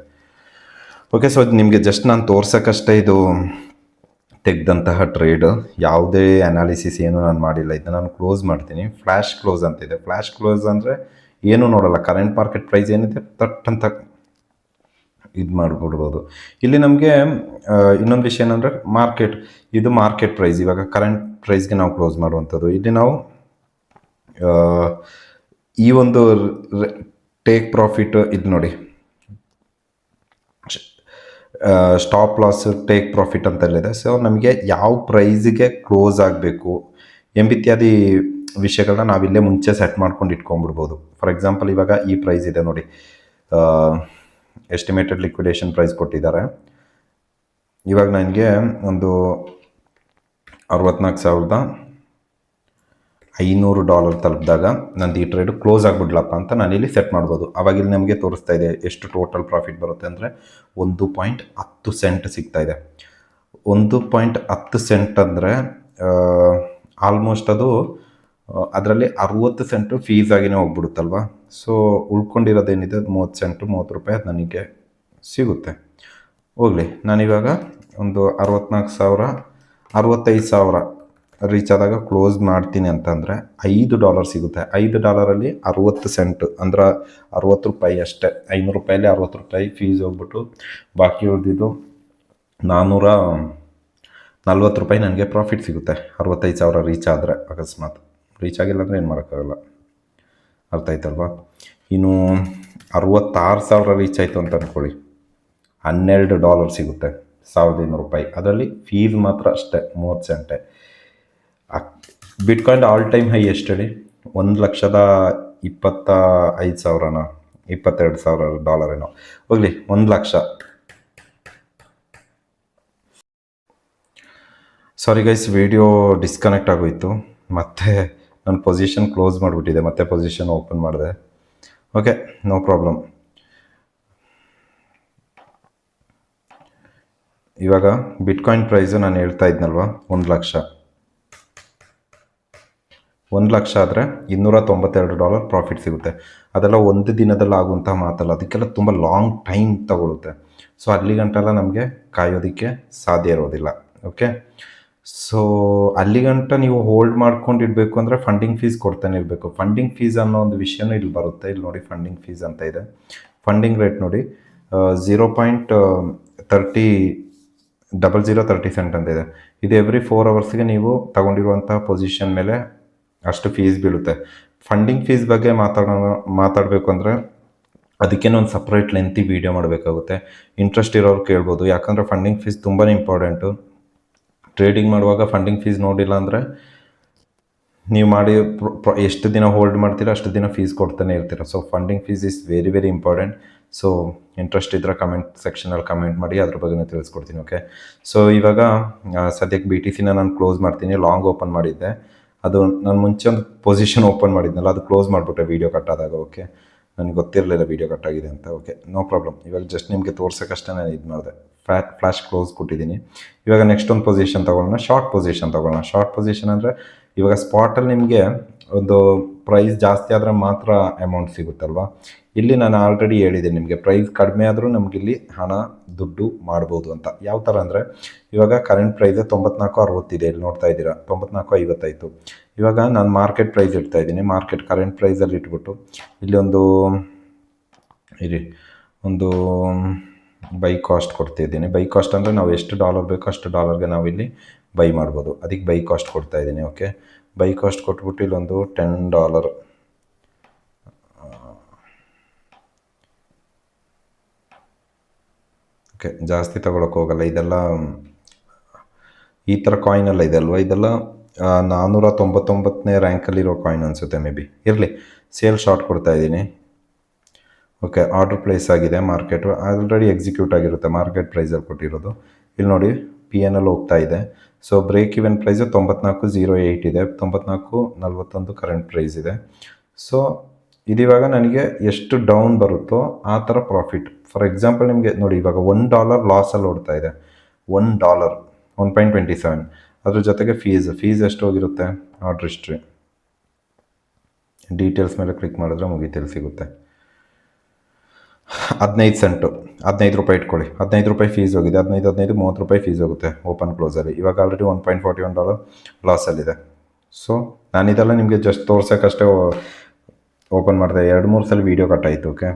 ಓಕೆ, ಸೊ ನಿಮಗೆ ಜಸ್ಟ್ ನಾನು ತೋರ್ಸೋಕ್ಕಷ್ಟೇ ಇದು ತೆಗೆದಂತಹ ಟ್ರೇಡ್. ಯಾವುದೇ ಅನಾಲಿಸಿಸ್ ಏನು ನಾನು ಮಾಡಿಲ್ಲ. ಇದನ್ನ ನಾನು ಕ್ಲೋಸ್ ಮಾಡ್ತೀನಿ. ಫ್ಲ್ಯಾಶ್ ಕ್ಲೋಸ್ ಅಂತಿದೆ. ಫ್ಲ್ಯಾಶ್ ಕ್ಲೋಸ್ ಅಂದರೆ ಏನೂ ನೋಡಲ್ಲ, ಕರೆಂಟ್ ಮಾರ್ಕೆಟ್ ಪ್ರೈಸ್ ಏನಿದೆ ತಟ್ ಅಂತ ಇದು ಮಾಡಿಬಿಡ್ಬೋದು. ಇಲ್ಲಿ ನಮಗೆ ಇನ್ನೊಂದು ವಿಷಯ ಏನಂದರೆ ಇದು ಮಾರ್ಕೆಟ್ ಪ್ರೈಸ್. ಇವಾಗ ಕರೆಂಟ್ ಪ್ರೈಸ್ಗೆ ನಾವು ಕ್ಲೋಸ್ ಮಾಡುವಂಥದ್ದು. ಇಲ್ಲಿ ನಾವು ಈ ಒಂದು ಟೇಕ್ ಪ್ರಾಫಿಟ್ ಇದು ನೋಡಿ, ಸ್ಟಾಪ್ ಲಾಸ್, ಟೇಕ್ ಪ್ರಾಫಿಟ್ ಅಂತೆಲ್ಲ ಇದೆ. ಸೊ ನಮಗೆ ಯಾವ ಪ್ರೈಸಿಗೆ ಕ್ಲೋಸ್ ಆಗಬೇಕು ಎಂಬಿತ್ಯಾದಿ ವಿಷಯಗಳನ್ನ ನಾವಿಲ್ಲೇ ಮುಂಚೆ ಸೆಟ್ ಮಾಡ್ಕೊಂಡು ಇಟ್ಕೊಂಡ್ಬಿಡ್ಬೋದು. ಫಾರ್ ಎಕ್ಸಾಂಪಲ್ ಇವಾಗ ಈ ಪ್ರೈಸ್ ಇದೆ ನೋಡಿ, ಎಸ್ಟಿಮೇಟೆಡ್ ಲಿಕ್ವಿಡೇಷನ್ ಪ್ರೈಸ್ ಕೊಟ್ಟಿದ್ದಾರೆ. ಇವಾಗ ನನಗೆ ಒಂದು $64,500 ತಲುಪಿದಾಗ ನಂದು ಈ ಟ್ರೇಡು ಕ್ಲೋಸ್ ಆಗಿಬಿಡ್ಲಪ್ಪ ಅಂತ ನಾನಿಲ್ಲಿ ಸೆಟ್ ಮಾಡ್ಬೋದು. ಆವಾಗ ಇಲ್ಲಿ ನಮಗೆ ತೋರಿಸ್ತಾ ಇದೆ ಎಷ್ಟು ಟೋಟಲ್ ಪ್ರಾಫಿಟ್ ಬರುತ್ತೆ ಅಂದರೆ 1.10 ಸೆಂಟ್ ಸಿಗ್ತಾ ಇದೆ. 1.10 ಸೆಂಟ್ ಅಂದರೆ ಆಲ್ಮೋಸ್ಟ್ ಅದು ಅದರಲ್ಲಿ 60 ಸೆಂಟು ಫೀಸ್ ಆಗಿನೇ ಹೋಗ್ಬಿಡುತ್ತಲ್ವ. ಸೊ ಉಳ್ಕೊಂಡಿರೋದೇನಿದೆ 30 ಸೆಂಟು, 30 ರೂಪಾಯಿ ಅದು ನನಗೆ ಸಿಗುತ್ತೆ. ಹೋಗಲಿ, ನಾನಿವಾಗ ಒಂದು 65,000 ರೀಚ್ ಆದಾಗ ಕ್ಲೋಸ್ ಮಾಡ್ತೀನಿ ಅಂತಂದರೆ $5 ಸಿಗುತ್ತೆ. $5 60 ಸೆಂಟ್ ಅಂದ್ರೆ 60 ರೂಪಾಯಿ ಅಷ್ಟೇ. 500 ರೂಪಾಯಲ್ಲಿ 60 ರೂಪಾಯಿ ಫೀಸ್ ಹೋಗ್ಬಿಟ್ಟು ಬಾಕಿ ಉಳಿದಿದ್ದು 440 ರೂಪಾಯಿ ನನಗೆ ಪ್ರಾಫಿಟ್ ಸಿಗುತ್ತೆ. 65,000 ರೀಚ್ ಆದರೆ. ಅಕಸ್ಮಾತ್ ರೀಚ್ ಆಗಿಲ್ಲ ಅಂದರೆ ಏನು ಮಾಡೋಕ್ಕಾಗಲ್ಲ, ಅರ್ಥ ಆಯ್ತಲ್ವಾ. ಇನ್ನು 66,000 ರೀಚ್ ಆಯಿತು ಅಂತ ಅಂದ್ಕೊಳ್ಳಿ, $12 ಸಿಗುತ್ತೆ, 1,200 ರೂಪಾಯಿ. ಅದರಲ್ಲಿ ಫೀಸ್ ಮಾತ್ರ ಅಷ್ಟೇ 30 ಸೆಂಟೆ. ಬಿಟ್ಕಾಯಿನ್ ಆಲ್ ಟೈಮ್ ಹೈ ಎಷ್ಟು ಹೇಳಿ? $1,25,000 $22,000 ಏನೋ. ಹೋಗಲಿ, 1,00,000. ಸಾರಿ ಗೈಸ್, ವಿಡಿಯೋ ಡಿಸ್ಕನೆಕ್ಟ್ ಆಗೋಯಿತು. ಮತ್ತೆ ನನ್ನ ಪೊಸಿಷನ್ ಕ್ಲೋಸ್ ಮಾಡಿಬಿಟ್ಟಿದೆ, ಮತ್ತೆ ಪೊಸಿಷನ್ ಓಪನ್ ಮಾಡಿದೆ. Okay, no problem. ಇವಾಗ ಬಿಟ್ಕಾಯಿನ್ ಪ್ರೈಸು ನಾನು ಹೇಳ್ತಾ ಇದ್ನಲ್ವ, 1,00,000. 1,00,000 ಆದರೆ $292 ಪ್ರಾಫಿಟ್ ಸಿಗುತ್ತೆ. ಅದೆಲ್ಲ ಒಂದು ದಿನದಲ್ಲಿ ಆಗುವಂಥ ಮಾತಲ್ಲ, ಅದಕ್ಕೆಲ್ಲ ತುಂಬ ಲಾಂಗ್ ಟೈಮ್ ತಗೊಳುತ್ತೆ. ಸೊ ಅಲ್ಲಿ ಗಂಟೆಲ್ಲ ನಮಗೆ ಕಾಯೋದಕ್ಕೆ ಸಾಧ್ಯ ಇರೋದಿಲ್ಲ. ಓಕೆ, ಸೊ ಅಲ್ಲಿ ಗಂಟ ನೀವು ಹೋಲ್ಡ್ ಮಾಡ್ಕೊಂಡಿರಬೇಕು ಅಂದರೆ ಫಂಡಿಂಗ್ ಫೀಸ್ ಕೊಡ್ತಾನೆ ಇರಬೇಕು. ಫಂಡಿಂಗ್ ಫೀಸ್ ಅನ್ನೋ ಒಂದು ವಿಷಯನೂ ಇಲ್ಲಿ ಬರುತ್ತೆ. ಇಲ್ಲಿ ನೋಡಿ, ಫಂಡಿಂಗ್ ಫೀಸ್ ಅಂತ ಇದೆ. ಫಂಡಿಂಗ್ ರೇಟ್ ನೋಡಿ, 0.0030 ಸೆಂಟ್ ಅಂತ ಇದೆ. ಇದು ಎವ್ರಿ 4 ಅವರ್ಸ್ಗೆ ನೀವು ತಗೊಂಡಿರುವಂಥ ಪೊಸಿಷನ್ ಮೇಲೆ ಅಷ್ಟು ಫೀಸ್ ಬೀಳುತ್ತೆ. ಫಂಡಿಂಗ್ ಫೀಸ್ ಬಗ್ಗೆ ಮಾತಾಡಬೇಕು ಅಂದರೆ ಅದಕ್ಕೇನೋ ಒಂದು ಸಪ್ರೇಟ್ ಲೆಂತಿ ವೀಡಿಯೋ ಮಾಡಬೇಕಾಗುತ್ತೆ. ಇಂಟ್ರೆಸ್ಟ್ ಇರೋರು ಕೇಳ್ಬೋದು, ಯಾಕಂದರೆ ಫಂಡಿಂಗ್ ಫೀಸ್ ತುಂಬಾ ಇಂಪಾರ್ಟೆಂಟು. ಟ್ರೇಡಿಂಗ್ ಮಾಡುವಾಗ ಫಂಡಿಂಗ್ ಫೀಸ್ ನೋಡಿಲ್ಲ ಅಂದರೆ ನೀವು ಮಾಡಿ ಎಷ್ಟು ದಿನ ಹೋಲ್ಡ್ ಮಾಡ್ತೀರಾ ಅಷ್ಟು ದಿನ ಫೀಸ್ ಕೊಡ್ತಾನೆ ಇರ್ತೀರ. So funding fees is very very important. So interest ಇದ್ದರೆ ಕಮೆಂಟ್ ಸೆಕ್ಷನಲ್ಲಿ ಕಮೆಂಟ್ ಮಾಡಿ, ಅದ್ರ ಬಗ್ಗೆ ತಿಳಿಸ್ಕೊಡ್ತೀನಿ. ಓಕೆ, ಸೊ ಇವಾಗ ಸದ್ಯಕ್ಕೆ BTCನ ನಾನು ಕ್ಲೋಸ್ ಮಾಡ್ತೀನಿ. ಲಾಂಗ್ ಓಪನ್ ಮಾಡಿದ್ದೆ, ಅದು ನಾನು ಮುಂಚೆ ಒಂದು ಪೊಸಿಷನ್ ಓಪನ್ ಮಾಡಿದ್ನಲ್ಲ, ಅದು ಕ್ಲೋಸ್ ಮಾಡಿಬಿಟ್ಟೆ ವೀಡಿಯೋ ಕಟ್ಟಾದಾಗ. ಓಕೆ, ನನಗೆ ಗೊತ್ತಿರಲಿಲ್ಲ ವೀಡಿಯೋ ಕಟ್ಟಾಗಿದೆ ಅಂತ. Okay, no problem. ಇವಾಗ ಜಸ್ಟ್ ನಿಮಗೆ ತೋರ್ಸೋಕ್ಕಷ್ಟೇ ನಾನು ಇದು ಮಾಡಿದೆ. ಫ್ಲಾಶ್ ಕ್ಲೋಸ್ ಕೊಟ್ಟಿದ್ದೀನಿ. ಇವಾಗ ನೆಕ್ಸ್ಟ್ ಒಂದು ಪೊಸಿಷನ್ ತೊಗೊಳ್ಳೋಣ, ಶಾರ್ಟ್ ಪೊಸಿಷನ್ ತೊಗೊಳ್ಳೋಣ. ಶಾರ್ಟ್ ಪೊಸಿಷನ್ ಅಂದರೆ ಇವಾಗ ಸ್ಪಾಟಲ್ಲಿ ನಿಮಗೆ ಒಂದು ಪ್ರೈಸ್ ಜಾಸ್ತಿ ಆದರೆ ಮಾತ್ರ ಅಮೌಂಟ್ ಸಿಗುತ್ತಲ್ವ. ಇಲ್ಲಿ ನಾನು ಆಲ್ರೆಡಿ ಹೇಳಿದ್ದೀನಿ ನಿಮಗೆ, ಪ್ರೈಸ್ ಕಡಿಮೆ ಆದರೂ ನಮಗಿಲ್ಲಿ ದುಡ್ಡು ಮಾಡ್ಬೋದು ಅಂತ. ಯಾವ ಥರ ಅಂದರೆ ಇವಾಗ ಕರೆಂಟ್ ಪ್ರೈಸ್ 94.60 ಇದೆ, ಇಲ್ಲಿ ನೋಡ್ತಾ ಇದ್ದೀರಾ, 94.50 ಇವಾಗ ನಾನು ಮಾರ್ಕೆಟ್ ಪ್ರೈಸ್ ಇಡ್ತಾ ಇದ್ದೀನಿ. ಕರೆಂಟ್ ಪ್ರೈಸಲ್ಲಿ ಇಟ್ಬಿಟ್ಟು ಇಲ್ಲಿ ಒಂದು ಬೈ ಕಾಸ್ಟ್ ಕೊಡ್ತಿದ್ದೀನಿ. ಬೈ ಕಾಸ್ಟ್ ಅಂದರೆ ನಾವು ಎಷ್ಟು ಡಾಲರ್ ಬೇಕೋ ಅಷ್ಟು ಡಾಲರ್ಗೆ ನಾವಿಲ್ಲಿ ಬೈ ಮಾಡ್ಬೋದು. ಅದಕ್ಕೆ ಬೈ ಕಾಸ್ಟ್ ಕೊಡ್ತಾ ಇದ್ದೀನಿ. ಓಕೆ, ಬೈ ಕಾಸ್ಟ್ ಕೊಟ್ಬಿಟ್ಟು ಇಲ್ಲೊಂದು $10. ಓಕೆ, ಜಾಸ್ತಿ ತಗೊಳಕ್ಕೆ ಹೋಗಲ್ಲ. ಇದೆಲ್ಲ ಈ ಥರ ಕಾಯಿನೆಲ್ಲ ಇದೆ ಅಲ್ವಾ, ಇದೆಲ್ಲ 499ನೇ ರ್ಯಾಂಕಲ್ಲಿರೋ ಕಾಯಿನ್ ಅನಿಸುತ್ತೆ, ಮೇ ಬಿ ಇರಲಿ. ಸೇಲ್ ಶಾರ್ಟ್ ಕೊಡ್ತಾ ಇದ್ದೀನಿ. ಓಕೆ, ಆರ್ಡರ್ ಪ್ಲೇಸ್ ಆಗಿದೆ. ಮಾರ್ಕೆಟ್ ಆಲ್ರೆಡಿ ಎಕ್ಸಿಕ್ಯೂಟ್ ಆಗಿರುತ್ತೆ, ಮಾರ್ಕೆಟ್ ಪ್ರೈಸಲ್ಲಿ ಕೊಟ್ಟಿರೋದು. ಇಲ್ಲಿ ನೋಡಿ, PNL ಹೋಗ್ತಾ ಇದೆ. ಸೊ ಬ್ರೇಕ್ ಇವನ್ ಪ್ರೈಸು 94.08 ಇದೆ, 94.41 ಕರೆಂಟ್ ಪ್ರೈಸ್ ಇದೆ. ಸೊ ಇದಿವಾಗ ನನಗೆ ಎಷ್ಟು ಡೌನ್ ಬರುತ್ತೋ ಆ ಥರ ಪ್ರಾಫಿಟ್. ಫಾರ್ ಎಕ್ಸಾಂಪಲ್ ನಿಮಗೆ ನೋಡಿ, ಇವಾಗ $1 ಲಾಸಲ್ಲಿ ಓಡ್ತಾ ಇದೆ. $1 1.27. ಅದ್ರ ಜೊತೆಗೆ ಫೀಸ್ ಎಷ್ಟು ಹೋಗಿರುತ್ತೆ? ಆರ್ಡರ್ ಹಿಸ್ಟ್ರಿ ಡೀಟೇಲ್ಸ್ ಮೇಲೆ ಕ್ಲಿಕ್ ಮಾಡಿದ್ರೆ ಮುಗಿತಲ್ಲಿ ಸಿಗುತ್ತೆ. 15 ಸೆಂಟು, 15 ರೂಪಾಯಿ ಇಟ್ಕೊಳ್ಳಿ. 15 ರೂಪಾಯಿ ಫೀಸ್ ಹೋಗಿದೆ, 15 30 ರೂಪಾಯಿ ಫೀಸ್ ಹೋಗುತ್ತೆ ಓಪನ್ ಕ್ಲೋಸಲ್ಲಿ. ಇವಾಗ ಆಲ್ರೆಡಿ $1.41 ಲಾಸಲ್ಲಿದೆ. ಸೊ ನಾನಿದೆಲ್ಲ ನಿಮಗೆ ಜಸ್ಟ್ ತೋರ್ಸೋಕ್ಕಷ್ಟೇ ಓಪನ್ ಮಾಡಿದೆ. 2-3 ಸಲ ವೀಡಿಯೋ ಕಟ್ಟಾಯಿತು. ಓಕೆ,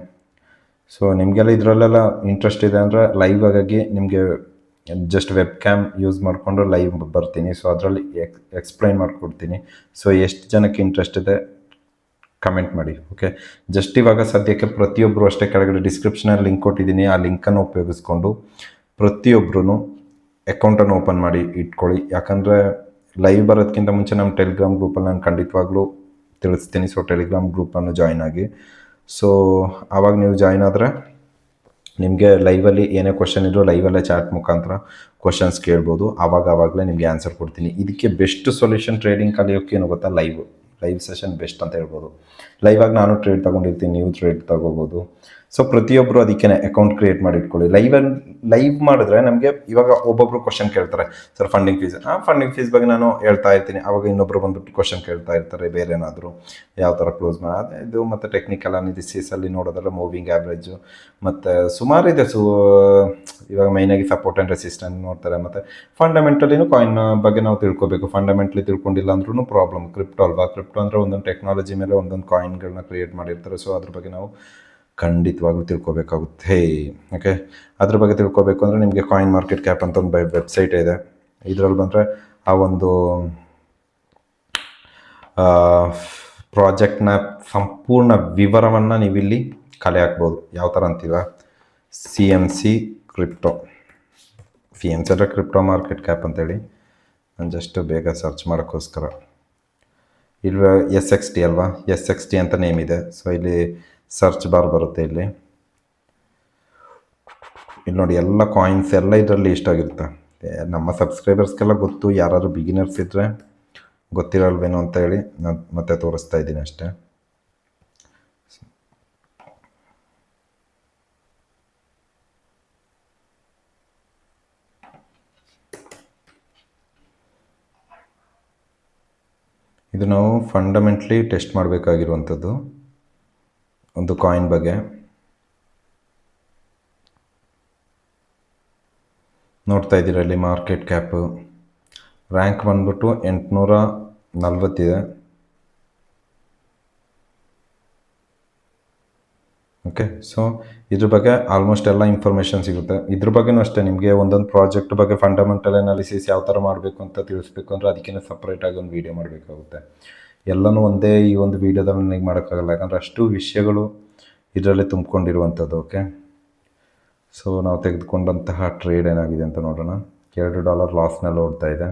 ಸೊ ನಿಮಗೆಲ್ಲ ಇದರಲ್ಲೆಲ್ಲ ಇಂಟ್ರೆಸ್ಟ್ ಇದೆ ಅಂದರೆ ಲೈವ್ ಆಗಿ ನಿಮಗೆ ಜಸ್ಟ್ ವೆಬ್ ಕ್ಯಾಮ್ ಯೂಸ್ ಮಾಡಿಕೊಂಡು ಲೈವ್ ಬರ್ತೀನಿ. ಸೊ ಅದರಲ್ಲಿ ಎಕ್ಸ್ಪ್ಲೈನ್ ಮಾಡಿಕೊಡ್ತೀನಿ. ಸೊ ಎಷ್ಟು ಜನಕ್ಕೆ ಇಂಟ್ರೆಸ್ಟ್ ಇದೆ ಕಮೆಂಟ್ ಮಾಡಿ. ಓಕೆ, ಜಸ್ಟ್ ಇವಾಗ ಸದ್ಯಕ್ಕೆ ಪ್ರತಿಯೊಬ್ಬರು ಅಷ್ಟೇ ಕೆಳಗಡೆ ಡಿಸ್ಕ್ರಿಪ್ಷನಲ್ಲಿ ಲಿಂಕ್ ಕೊಟ್ಟಿದ್ದೀನಿ. ಆ ಲಿಂಕನ್ನು ಉಪಯೋಗಿಸ್ಕೊಂಡು ಪ್ರತಿಯೊಬ್ಬರೂ ಅಕೌಂಟನ್ನು ಓಪನ್ ಮಾಡಿ ಇಟ್ಕೊಳ್ಳಿ. ಯಾಕಂದರೆ ಲೈವ್ ಬರೋದಕ್ಕಿಂತ ಮುಂಚೆ ನಮ್ಮ ಟೆಲಿಗ್ರಾಮ್ ಗ್ರೂಪಲ್ಲಿ ನಾನು ಖಂಡಿತವಾಗ್ಲೂ ತಿಳಿಸ್ತೀನಿ. ಸೊ ಟೆಲಿಗ್ರಾಮ್ ಗ್ರೂಪನ್ನು ಜಾಯ್ನ್ ಆಗಿ. ಸೊ ಆವಾಗ ನೀವು ಜಾಯ್ನ್ ಆದರೆ ನಿಮಗೆ ಲೈವಲ್ಲಿ ಏನೇ ಕ್ವಶನ್ ಇದ್ದರೂ ಲೈವಲ್ಲೇ ಚಾಟ್ ಮುಖಾಂತರ ಕ್ವಶನ್ಸ್ ಕೇಳ್ಬೋದು. ಆವಾಗಲೇ ನಿಮಗೆ ಆನ್ಸರ್ ಕೊಡ್ತೀನಿ. ಇದಕ್ಕೆ ಬೆಸ್ಟ್ ಸೊಲ್ಯೂಷನ್ ಟ್ರೇಡಿಂಗ್ ಕಲಿಯೋಕ್ಕೆ ಏನು ಗೊತ್ತಾ, ಲೈವ್ ಸೆಷನ್ ಬೆಸ್ಟ್ ಅಂತ ಹೇಳ್ಬೋದು. ಲೈವಾಗಿ ನಾನು ಟ್ರೇಡ್ ತೊಗೊಂಡಿರ್ತೀನಿ, ನೀವು ಟ್ರೇಡ್ ತೊಗೋಬೋದು. ಸೊ ಪ್ರತಿಯೊಬ್ಬರು ಅದಕ್ಕೆ ಅಕೌಂಟ್ ಕ್ರಿಯೇಟ್ ಮಾಡಿ ಇಟ್ಕೊಳ್ಳಿ. ಲೈವ್ ಮಾಡಿದ್ರೆ ನಮಗೆ ಇವಾಗ ಒಬ್ಬೊಬ್ಬರು ಕ್ವಶನ್ ಕೇಳ್ತಾರೆ, ಸರ್ ಫಂಡಿಂಗ್ ಫೀಸ್ ಬಗ್ಗೆ ನಾನು ಹೇಳ್ತಾ ಇರ್ತೀನಿ. ಆವಾಗ ಇನ್ನೊಬ್ಬರು ಬಂದುಬಿಟ್ಟು ಕ್ವಶನ್ ಕೇಳ್ತಾ ಇರ್ತಾರೆ, ಬೇರೆ ಏನಾದರೂ ಯಾವ ಥರ ಕ್ಲೋಸ್ ಮಾಡಿ ಇದು. ಮತ್ತು ಟೆಕ್ನಿಕಲ್ ಅನಾಲಿಸಿಸಲ್ಲಿ ನೋಡೋದಲ್ಲ, ಮೂವಿಂಗ್ ಆ್ಯಾವ್ರೇಜು ಮತ್ತು ಸುಮಾರು ಇದೆ. ಇವಾಗ ಮೈನಾಗಿ ಸಪೋರ್ಟ್ ಆ್ಯಂಡ್ ರೆಸಿಸ್ಟೆನ್ಸ್ ನೋಡ್ತಾರೆ. ಮತ್ತು ಫಂಡಮೆಂಟಲಿನೂ ಕಾಯಿನ್ ಬಗ್ಗೆ ನಾವು ತಿಳ್ಕೊಬೇಕು. ಫಂಡಮೆಂಟಲಿ ತಿಳ್ಕೊಂಡಿಲ್ಲ ಅಂದ್ರೂ ಪ್ರಾಬ್ಲಮ್. ಕ್ರಿಪ್ಟೋ ಅಲ್ವಾ, ಕ್ರಿಪ್ಟೋ ಅಂದರೆ ಒಂದೊಂದು ಟೆಕ್ನಾಲಜಿ ಮೇಲೆ ಒಂದೊಂದು ಕಾಯಿನ್ಗಳನ್ನ ಕ್ರಿಯೇಟ್ ಮಾಡಿರ್ತಾರೆ. ಸೊ ಅದ್ರ ಬಗ್ಗೆ ನಾವು ಖಂಡಿತವಾಗ್ಲೂ ತಿಳ್ಕೊಬೇಕಾಗುತ್ತೆ. ಓಕೆ, ಅದ್ರ ಬಗ್ಗೆ ತಿಳ್ಕೊಬೇಕು ಅಂದರೆ ನಿಮಗೆ ಕಾಯಿನ್ ಮಾರ್ಕೆಟ್ ಕ್ಯಾಪ್ ಅಂತ ಒಂದು ವೆಬ್ಸೈಟ್ ಇದೆ. ಇದರಲ್ಲಿ ಬಂದರೆ ಆ ಒಂದು ಪ್ರಾಜೆಕ್ಟ್ನ ಸಂಪೂರ್ಣ ವಿವರವನ್ನು ನೀವಿಲ್ಲಿ ಕಲೆ ಹಾಕ್ಬೋದು. ಯಾವ ಥರ ಅಂತೀವ, CMC ಕ್ರಿಪ್ಟೋ, CMC ಅಂದರೆ ಕ್ರಿಪ್ಟೋ ಮಾರ್ಕೆಟ್ ಕ್ಯಾಪ್ ಅಂತೇಳಿ. ನಾನು ಜಸ್ಟ್ ಬೇಗ ಸರ್ಚ್ ಮಾಡೋಕ್ಕೋಸ್ಕರ ಇಲ್ಲಿ SXT ಅಲ್ವಾ, SXT ಅಂತ ನೇಮ್ ಇದೆ. ಸೊ ಇಲ್ಲಿ ಸರ್ಚ್ ಬಾರ್ ಬರುತ್ತೆ. ಇಲ್ಲಿ ನೋಡಿ ಎಲ್ಲ ಕಾಯಿನ್ಸ್ ಎಲ್ಲ ಇದರಲ್ಲಿ ಇಷ್ಟ ಆಗಿರುತ್ತೆ. ನಮ್ಮ ಸಬ್ಸ್ಕ್ರೈಬರ್ಸ್ಗೆಲ್ಲ ಗೊತ್ತು, ಯಾರಾದರೂ ಬಿಗಿನರ್ಸ್ ಇದ್ದರೆ ಗೊತ್ತಿರಲ್ವೇನೋ ಅಂತ ಹೇಳಿ ನಾನು ಮತ್ತೆ ತೋರಿಸ್ತಾ ಇದ್ದೀನಿ ಅಷ್ಟೇ. ಇದು ನಾವು ಫಂಡಮೆಂಟ್ಲಿ ಟೆಸ್ಟ್ ಮಾಡಬೇಕಾಗಿರುವಂಥದ್ದು ಒಂದು ಕಾಯಿನ್ ಬಗ್ಗೆ. ನೋಡ್ತಾ ಇದ್ದೀರಾ ಇಲ್ಲಿ ಮಾರ್ಕೆಟ್ ಕ್ಯಾಪು, ರ್ಯಾಂಕ್ ಬಂದ್ಬಿಟ್ಟು 840 ಇದೆ. ಓಕೆ, ಸೊ ಇದ್ರ ಬಗ್ಗೆ ಆಲ್ಮೋಸ್ಟ್ ಎಲ್ಲ ಇನ್ಫಾರ್ಮೇಷನ್ ಸಿಗುತ್ತೆ. ಇದ್ರ ಬಗ್ಗೆನೂ ಅಷ್ಟೇ, ನಿಮಗೆ ಒಂದೊಂದು ಪ್ರಾಜೆಕ್ಟ್ ಬಗ್ಗೆ ಫಂಡಮೆಂಟಲ್ ಅನಾಲಿಸಿಸ್ ಯಾವ ಥರ ಮಾಡಬೇಕು ಅಂತ ತಿಳಿಸ್ಬೇಕು ಅಂದರೆ ಅದಕ್ಕೇ ಸಪ್ರೇಟಾಗಿ ಒಂದು ವೀಡಿಯೋ ಮಾಡಬೇಕಾಗುತ್ತೆ. ಎಲ್ಲನೂ ಒಂದೇ ಈ ಒಂದು ವೀಡಿಯೋದಲ್ಲಿ ನನಗೆ ಮಾಡೋಕ್ಕಾಗಲ್ಲ, ಯಾಕಂದರೆ ಅಷ್ಟು ವಿಷಯಗಳು ಇದರಲ್ಲೇ ತುಂಬಿಕೊಂಡಿರುವಂಥದ್ದು. ಓಕೆ, ಸೊ ನಾವು ತೆಗೆದುಕೊಂಡಂತಹ ಟ್ರೇಡ್ ಏನಾಗಿದೆ ಅಂತ ನೋಡೋಣ. $2 ಲಾಸ್ನಲ್ಲಿ ಓಡ್ತಾ ಇದೆ.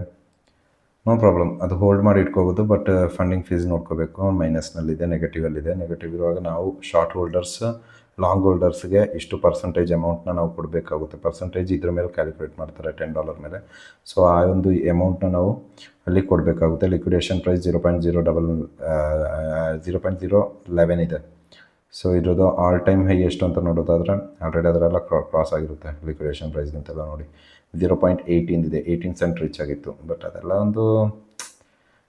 ನೋ ಪ್ರಾಬ್ಲಮ್, ಅದು ಹೋಲ್ಡ್ ಮಾಡಿ ಇಟ್ಕೋಬೋದು. ಬಟ್ ಫಂಡಿಂಗ್ ಫೀಸ್ ನೋಡ್ಕೋಬೇಕು. ಮೈನಸ್ನಲ್ಲಿದೆ, ನೆಗೆಟಿವಲ್ಲಿದೆ. ನೆಗೆಟಿವ್ ಇರುವಾಗ ನಾವು ಶಾರ್ಟ್ ಹೋಲ್ಡರ್ಸ್, ಲಾಂಗ್ ಹೋಲ್ಡರ್ಸ್ಗೆ ಇಷ್ಟು ಪರ್ಸೆಂಟೇಜ್ ಅಮೌಂಟ್ನ ನಾವು ಕೊಡಬೇಕಾಗುತ್ತೆ. ಪರ್ಸೆಂಟೇಜ್ ಇದ್ರ ಮೇಲೆ ಕ್ಯಾಲ್ಕುಲೇಟ್ ಮಾಡ್ತಾರೆ, $10 ಮೇಲೆ. ಸೊ ಆ ಒಂದು ಅಮೌಂಟ್ನ ನಾವು ಅಲ್ಲಿ ಕೊಡಬೇಕಾಗುತ್ತೆ. ಲಿಕ್ವಿಡೇಷನ್ ಪ್ರೈಸ್ 0.011 ಇದೆ. ಸೊ ಇದ್ರದ್ದು ಆಲ್ ಟೈಮ್ ಹೈ ಎಷ್ಟು ಅಂತ ನೋಡೋದಾದರೆ ಆಲ್ರೆಡಿ ಅದರೆಲ್ಲ ಕ್ರಾಸ್ ಆಗಿರುತ್ತೆ. ಲಿಕ್ವಿಡೇಷನ್ ಪ್ರೈಸ್ಗಿಂತೆಲ್ಲ ನೋಡಿ 0.18 ಇದೆ, 18 ಸೆಂಟ್ ರೀಚ್ ಆಗಿತ್ತು. ಬಟ್ ಅದೆಲ್ಲ ಒಂದು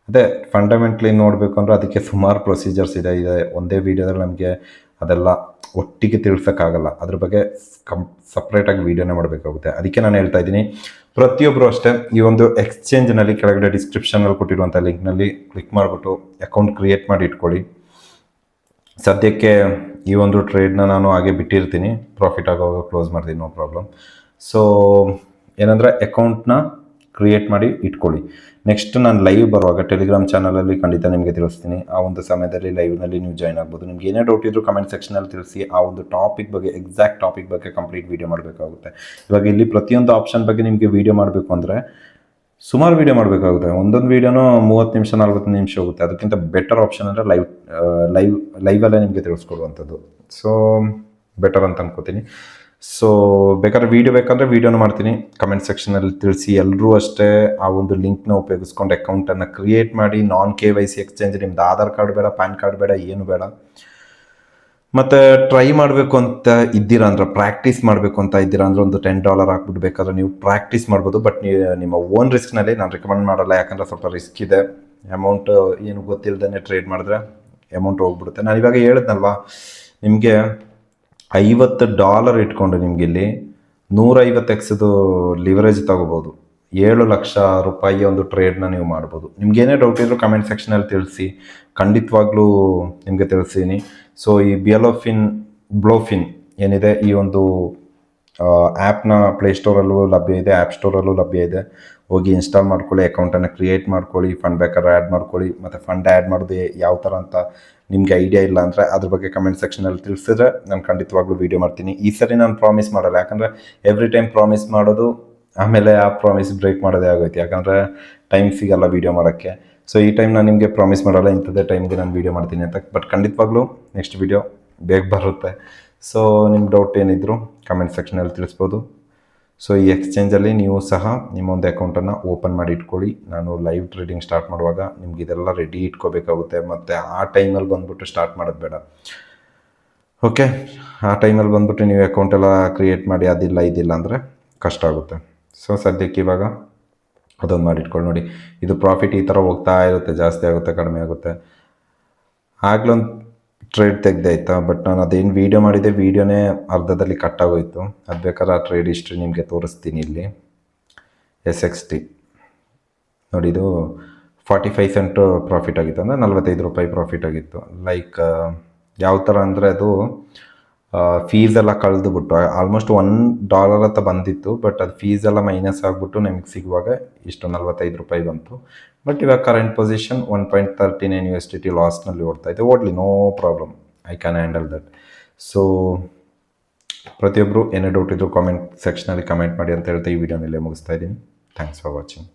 ಅದೇ ಫಂಡಮೆಂಟ್ಲಿ ನೋಡಬೇಕು ಅಂದರೆ ಅದಕ್ಕೆ ಸುಮಾರು ಪ್ರೊಸೀಜರ್ಸ್ ಇದೆ. ಒಂದೇ ವೀಡಿಯೋದಲ್ಲಿ ನಮಗೆ ಅದೆಲ್ಲ ಒಟ್ಟಿಗೆ ತಿಳಿಸೋಕ್ಕಾಗಲ್ಲ. ಅದ್ರ ಬಗ್ಗೆ ಸಪ್ರೇಟಾಗಿ ವೀಡಿಯೋನೇ ಮಾಡಬೇಕಾಗುತ್ತೆ. ಅದಕ್ಕೆ ನಾನು ಹೇಳ್ತಾ ಇದ್ದೀನಿ, ಪ್ರತಿಯೊಬ್ಬರು ಅಷ್ಟೇ ಈ ಒಂದು ಎಕ್ಸ್ಚೇಂಜ್ನಲ್ಲಿ ಕೆಳಗಡೆ ಡಿಸ್ಕ್ರಿಪ್ಷನಲ್ಲಿ ಕೊಟ್ಟಿರುವಂಥ ಲಿಂಕ್ನಲ್ಲಿ ಕ್ಲಿಕ್ ಮಾಡಿಬಿಟ್ಟು ಅಕೌಂಟ್ ಕ್ರಿಯೇಟ್ ಮಾಡಿ ಇಟ್ಕೊಳ್ಳಿ. ಸದ್ಯಕ್ಕೆ ಈ ಒಂದು ಟ್ರೇಡ್ನ ನಾನು ಹಾಗೆ ಬಿಟ್ಟಿರ್ತೀನಿ, ಪ್ರಾಫಿಟ್ ಆಗೋವಾಗ ಕ್ಲೋಸ್ ಮಾಡ್ತೀನಿ, ನೋ ಪ್ರಾಬ್ಲಮ್. ಸೊ ಏನಂದರೆ ಅಕೌಂಟ್ನ ಕ್ರಿಯೇಟ್ ಮಾಡಿ ಇಟ್ಕೊಳ್ಳಿ. ನೆಕ್ಸ್ಟ್ ನಾನು ಲೈವ್ ಬರುವಾಗ ಟೆಲಿಗ್ರಾಮ್ ಚಾನಲಲ್ಲಿ ಖಂಡಿತ ನಿಮಗೆ ತಿಳಿಸ್ತೀನಿ. ಆ ಒಂದು ಸಮಯದಲ್ಲಿ ಲೈವ್ನಲ್ಲಿ ನೀವು ಜಾಯ್ನ್ ಆಗ್ಬೋದು. ನಿಮ್ಗೆ ಏನೇ ಡೌಟ್ ಇದ್ದರೂ ಕಮೆಂಟ್ ಸೆಕ್ಷನಲ್ಲಿ ತಿಳಿಸಿ. ಆ ಒಂದು ಟಾಪಿಕ್ ಬಗ್ಗೆ, ಎಕ್ಸಾಕ್ಟ್ ಟಾಪಿಕ್ ಬಗ್ಗೆ ಕಂಪ್ಲೀಟ್ ವೀಡಿಯೋ ಮಾಡಬೇಕಾಗುತ್ತೆ. ಇವಾಗ ಇಲ್ಲಿ ಪ್ರತಿಯೊಂದು ಆಪ್ಷನ್ ಬಗ್ಗೆ ನಿಮಗೆ ವೀಡಿಯೋ ಮಾಡಬೇಕು ಅಂದರೆ ಸುಮಾರು ವೀಡಿಯೋ ಮಾಡಬೇಕಾಗುತ್ತೆ. ಒಂದೊಂದು ವೀಡಿಯೋನೂ 30 ನಿಮಿಷ 40 ನಿಮಿಷ ಹೋಗುತ್ತೆ. ಅದಕ್ಕಿಂತ ಬೆಟರ್ ಆಪ್ಷನ್ ಅಂದರೆ ಲೈವಲ್ಲೇ ನಿಮಗೆ ತಿಳಿಸ್ಕೊಡುವಂಥದ್ದು. ಸೊ ಬೆಟರ್ ಅಂತ ಅನ್ಕೋತೀನಿ. ಸೊ ಬೇಕಾದ್ರೆ ವೀಡಿಯೋ ಬೇಕಂದರೆ ವೀಡಿಯೋನು ಮಾಡ್ತೀನಿ, ಕಮೆಂಟ್ ಸೆಕ್ಷನಲ್ಲಿ ತಿಳಿಸಿ. ಎಲ್ಲರೂ ಅಷ್ಟೇ ಆ ಒಂದು ಲಿಂಕ್ನ ಉಪಯೋಗಿಸ್ಕೊಂಡು ಅಕೌಂಟನ್ನು ಕ್ರಿಯೇಟ್ ಮಾಡಿ. ನಾನ್ KYC ಎಕ್ಸ್ಚೇಂಜ್, ನಿಮ್ದು ಆಧಾರ್ ಕಾರ್ಡ್ ಬೇಡ, ಪ್ಯಾನ್ ಕಾರ್ಡ್ ಬೇಡ, ಏನು ಬೇಡ. ಮತ್ತು ಟ್ರೈ ಮಾಡಬೇಕು ಅಂತ ಇದ್ದೀರಾ ಅಂದ್ರೆ, ಪ್ರಾಕ್ಟೀಸ್ ಮಾಡಬೇಕು ಅಂತ ಇದ್ದೀರಾ ಅಂದರೆ ಒಂದು $10 ಹಾಕ್ಬಿಟ್ಟು ಬೇಕಾದ್ರೆ ನೀವು ಪ್ರಾಕ್ಟೀಸ್ ಮಾಡ್ಬೋದು. ಬಟ್ ನಿಮ್ಮ ಓನ್ ರಿಸ್ಕ್ನಲ್ಲಿ ನಾನು ರೆಕಮೆಂಡ್ ಮಾಡಲ್ಲ, ಯಾಕಂದರೆ ಸ್ವಲ್ಪ ರಿಸ್ಕ್ ಇದೆ. ಅಮೌಂಟ್ ಏನು ಗೊತ್ತಿಲ್ಲದೇ ಟ್ರೇಡ್ ಮಾಡಿದ್ರೆ ಅಮೌಂಟ್ ಹೋಗ್ಬಿಡುತ್ತೆ. ನಾನು ಇವಾಗ ಹೇಳಿದ್ನಲ್ವಾ ನಿಮಗೆ, $50 ಇಟ್ಕೊಂಡು ನಿಮ್ಗೆ ಇಲ್ಲಿ 150x ಲಿವರೇಜ್ ತಗೋಬೋದು. 7 ಲಕ್ಷ ರೂಪಾಯಿ ಒಂದು ಟ್ರೇಡ್ನ ನೀವು ಮಾಡ್ಬೋದು. ನಿಮ್ಗೇನೇ ಡೌಟ್ ಇದ್ರೂ ಕಮೆಂಟ್ ಸೆಕ್ಷನಲ್ಲಿ ತಿಳಿಸಿ, ಖಂಡಿತವಾಗ್ಲೂ ನಿಮಗೆ ತಿಳಿಸ್ತೀನಿ. ಸೊ ಈ ಬ್ಲೋಫಿನ್ ಏನಿದೆ, ಈ ಒಂದು ಆ್ಯಪ್ನ ಪ್ಲೇಸ್ಟೋರಲ್ಲೂ ಲಭ್ಯ ಇದೆ, ಆ್ಯಪ್ ಸ್ಟೋರಲ್ಲೂ ಲಭ್ಯ ಇದೆ. ಹೋಗಿ ಇನ್ಸ್ಟಾಲ್ ಮಾಡ್ಕೊಳ್ಳಿ, ಅಕೌಂಟನ್ನು ಕ್ರಿಯೇಟ್ ಮಾಡ್ಕೊಳ್ಳಿ, ಫಂಡ್ ಬೇಕಾದ್ರೆ ಆ್ಯಡ್ ಮಾಡ್ಕೊಳ್ಳಿ. ಮತ್ತು ಫಂಡ್ ಆ್ಯಡ್ ಮಾಡೋದು ಯಾವ ಥರ ಅಂತ ನಿಮಗೆ ಐಡಿಯಾ ಇಲ್ಲ ಅಂದರೆ ಅದ್ರ ಬಗ್ಗೆ ಕಮೆಂಟ್ ಸೆಕ್ಷನಲ್ಲಿ ತಿಳಿಸಿದ್ರೆ ನಾನು ಖಂಡಿತವಾಗ್ಲೂ ವೀಡಿಯೋ ಮಾಡ್ತೀನಿ. ಈ ಸರಿ ನಾನು ಪ್ರಾಮಿಸ್ ಮಾಡಲ್ಲ, ಯಾಕಂದರೆ ಎವ್ರಿ ಟೈಮ್ ಪ್ರಾಮಿಸ್ ಮಾಡೋದು ಆಮೇಲೆ ಆ ಪ್ರಾಮಿಸ್ ಬ್ರೇಕ್ ಮಾಡೋದೇ ಆಗೋಯ್ತು, ಯಾಕಂದರೆ ಟೈಮ್ ಸಿಗಲ್ಲ ವೀಡಿಯೋ ಮಾಡೋಕ್ಕೆ. ಸೊ ಈ ಟೈಮ್ ನಾನು ನಿಮಗೆ ಪ್ರಾಮಿಸ್ ಮಾಡಲ್ಲ ಇಂಥದ್ದೇ ಟೈಮ್ಗೆ ನಾನು ವೀಡಿಯೋ ಮಾಡ್ತೀನಿ ಅಂತ. ಬಟ್ ಖಂಡಿತವಾಗ್ಲೂ ನೆಕ್ಸ್ಟ್ ವೀಡಿಯೋ ಬೇಗ ಬರುತ್ತೆ. ಸೊ ನಿಮ್ಮ ಡೌಟ್ ಏನಿದ್ರು ಕಮೆಂಟ್ ಸೆಕ್ಷನಲ್ಲಿ ತಿಳಿಸ್ಬೋದು. ಸೊ ಈ ಎಕ್ಸ್ಚೇಂಜಲ್ಲಿ ನೀವು ಸಹ ನಿಮ್ಮ ಒಂದು ಅಕೌಂಟನ್ನು ಓಪನ್ ಮಾಡಿ ಇಟ್ಕೊಳ್ಳಿ. ನಾನು ಲೈವ್ ಟ್ರೇಡಿಂಗ್ ಸ್ಟಾರ್ಟ್ ಮಾಡುವಾಗ ನಿಮ್ಗೆ ಇದೆಲ್ಲ ರೆಡಿ ಇಟ್ಕೋಬೇಕಾಗುತ್ತೆ. ಮತ್ತು ಆ ಟೈಮಲ್ಲಿ ಬಂದುಬಿಟ್ಟು ಸ್ಟಾರ್ಟ್ ಮಾಡೋದು ಬೇಡ. ಓಕೆ, ಆ ಟೈಮಲ್ಲಿ ಬಂದುಬಿಟ್ಟು ನೀವು ಅಕೌಂಟೆಲ್ಲ ಕ್ರಿಯೇಟ್ ಮಾಡಿ ಅದಿಲ್ಲ ಇದಿಲ್ಲ ಅಂದರೆ ಕಷ್ಟ ಆಗುತ್ತೆ. ಸೊ ಸದ್ಯಕ್ಕೆ ಇವಾಗ ಅದೊಂದು ಮಾಡಿಟ್ಕೊಳ್ಳಿ. ನೋಡಿ, ಇದು ಪ್ರಾಫಿಟ್ ಈ ಥರ ಹೋಗ್ತಾ ಇರುತ್ತೆ, ಜಾಸ್ತಿ ಆಗುತ್ತೆ, ಕಡಿಮೆ ಆಗುತ್ತೆ. ಆಗ್ಲೊಂದು ಟ್ರೇಡ್ ತೆಗ್ದೆ ಆಯಿತಾ, ಬಟ್ ನಾನು ಅದೇನು ವೀಡಿಯೋ ಮಾಡಿದ್ದೆ, ವೀಡಿಯೋನೇ ಅರ್ಧದಲ್ಲಿ ಕಟ್ಟಾಗೋಯ್ತು. ಅದು ಬೇಕಾದ್ರೆ ಆ ಟ್ರೇಡ್ ಹಿಸ್ಟ್ರಿ ನಿಮಗೆ ತೋರಿಸ್ತೀನಿ. ಇಲ್ಲಿ SXT ನೋಡಿ, ಇದು 45 ಸೆಂಟ್ ಪ್ರಾಫಿಟ್ ಆಗಿತ್ತು, ಅಂದರೆ 45 ರೂಪಾಯಿ ಪ್ರಾಫಿಟ್ ಆಗಿತ್ತು. ಲೈಕ್ ಯಾವ ಥರ ಅಂದರೆ ಅದು ಫೀಸ್ ಎಲ್ಲ ಕಳೆದುಬಿಟ್ಟು ಆಲ್ಮೋಸ್ಟ್ $1 ಅಂತ ಬಂದಿತ್ತು, ಬಟ್ ಅದು ಫೀಸ್ ಎಲ್ಲ ಮೈನಸ್ ಆಗಿಬಿಟ್ಟು ನಮಗೆ ಸಿಗುವಾಗ ಇಷ್ಟು 45 ರೂಪಾಯಿ ಬಂತು. ಬಟ್ ಇವಾಗ ಕರೆಂಟ್ ಪೊಸಿಷನ್ 1.39 USDT ಲಾಸ್ನಲ್ಲಿ ಓಡ್ತಾ ಇದೆ. ಓಡಲಿ, no problem, I can handle that. So ಪ್ರತಿಯೊಬ್ಬರು ಏನೇ ಡೌಟ್ ಇದ್ದರೂ ಕಾಮೆಂಟ್ ಸೆಕ್ಷನಲ್ಲಿ ಕಮೆಂಟ್ ಮಾಡಿ ಅಂತ ಹೇಳ್ತಾ ಈ ವಿಡಿಯೋನಲ್ಲೇ ಮುಗಿಸ್ತಾ ಇದ್ದೀನಿ. Thanks for watching.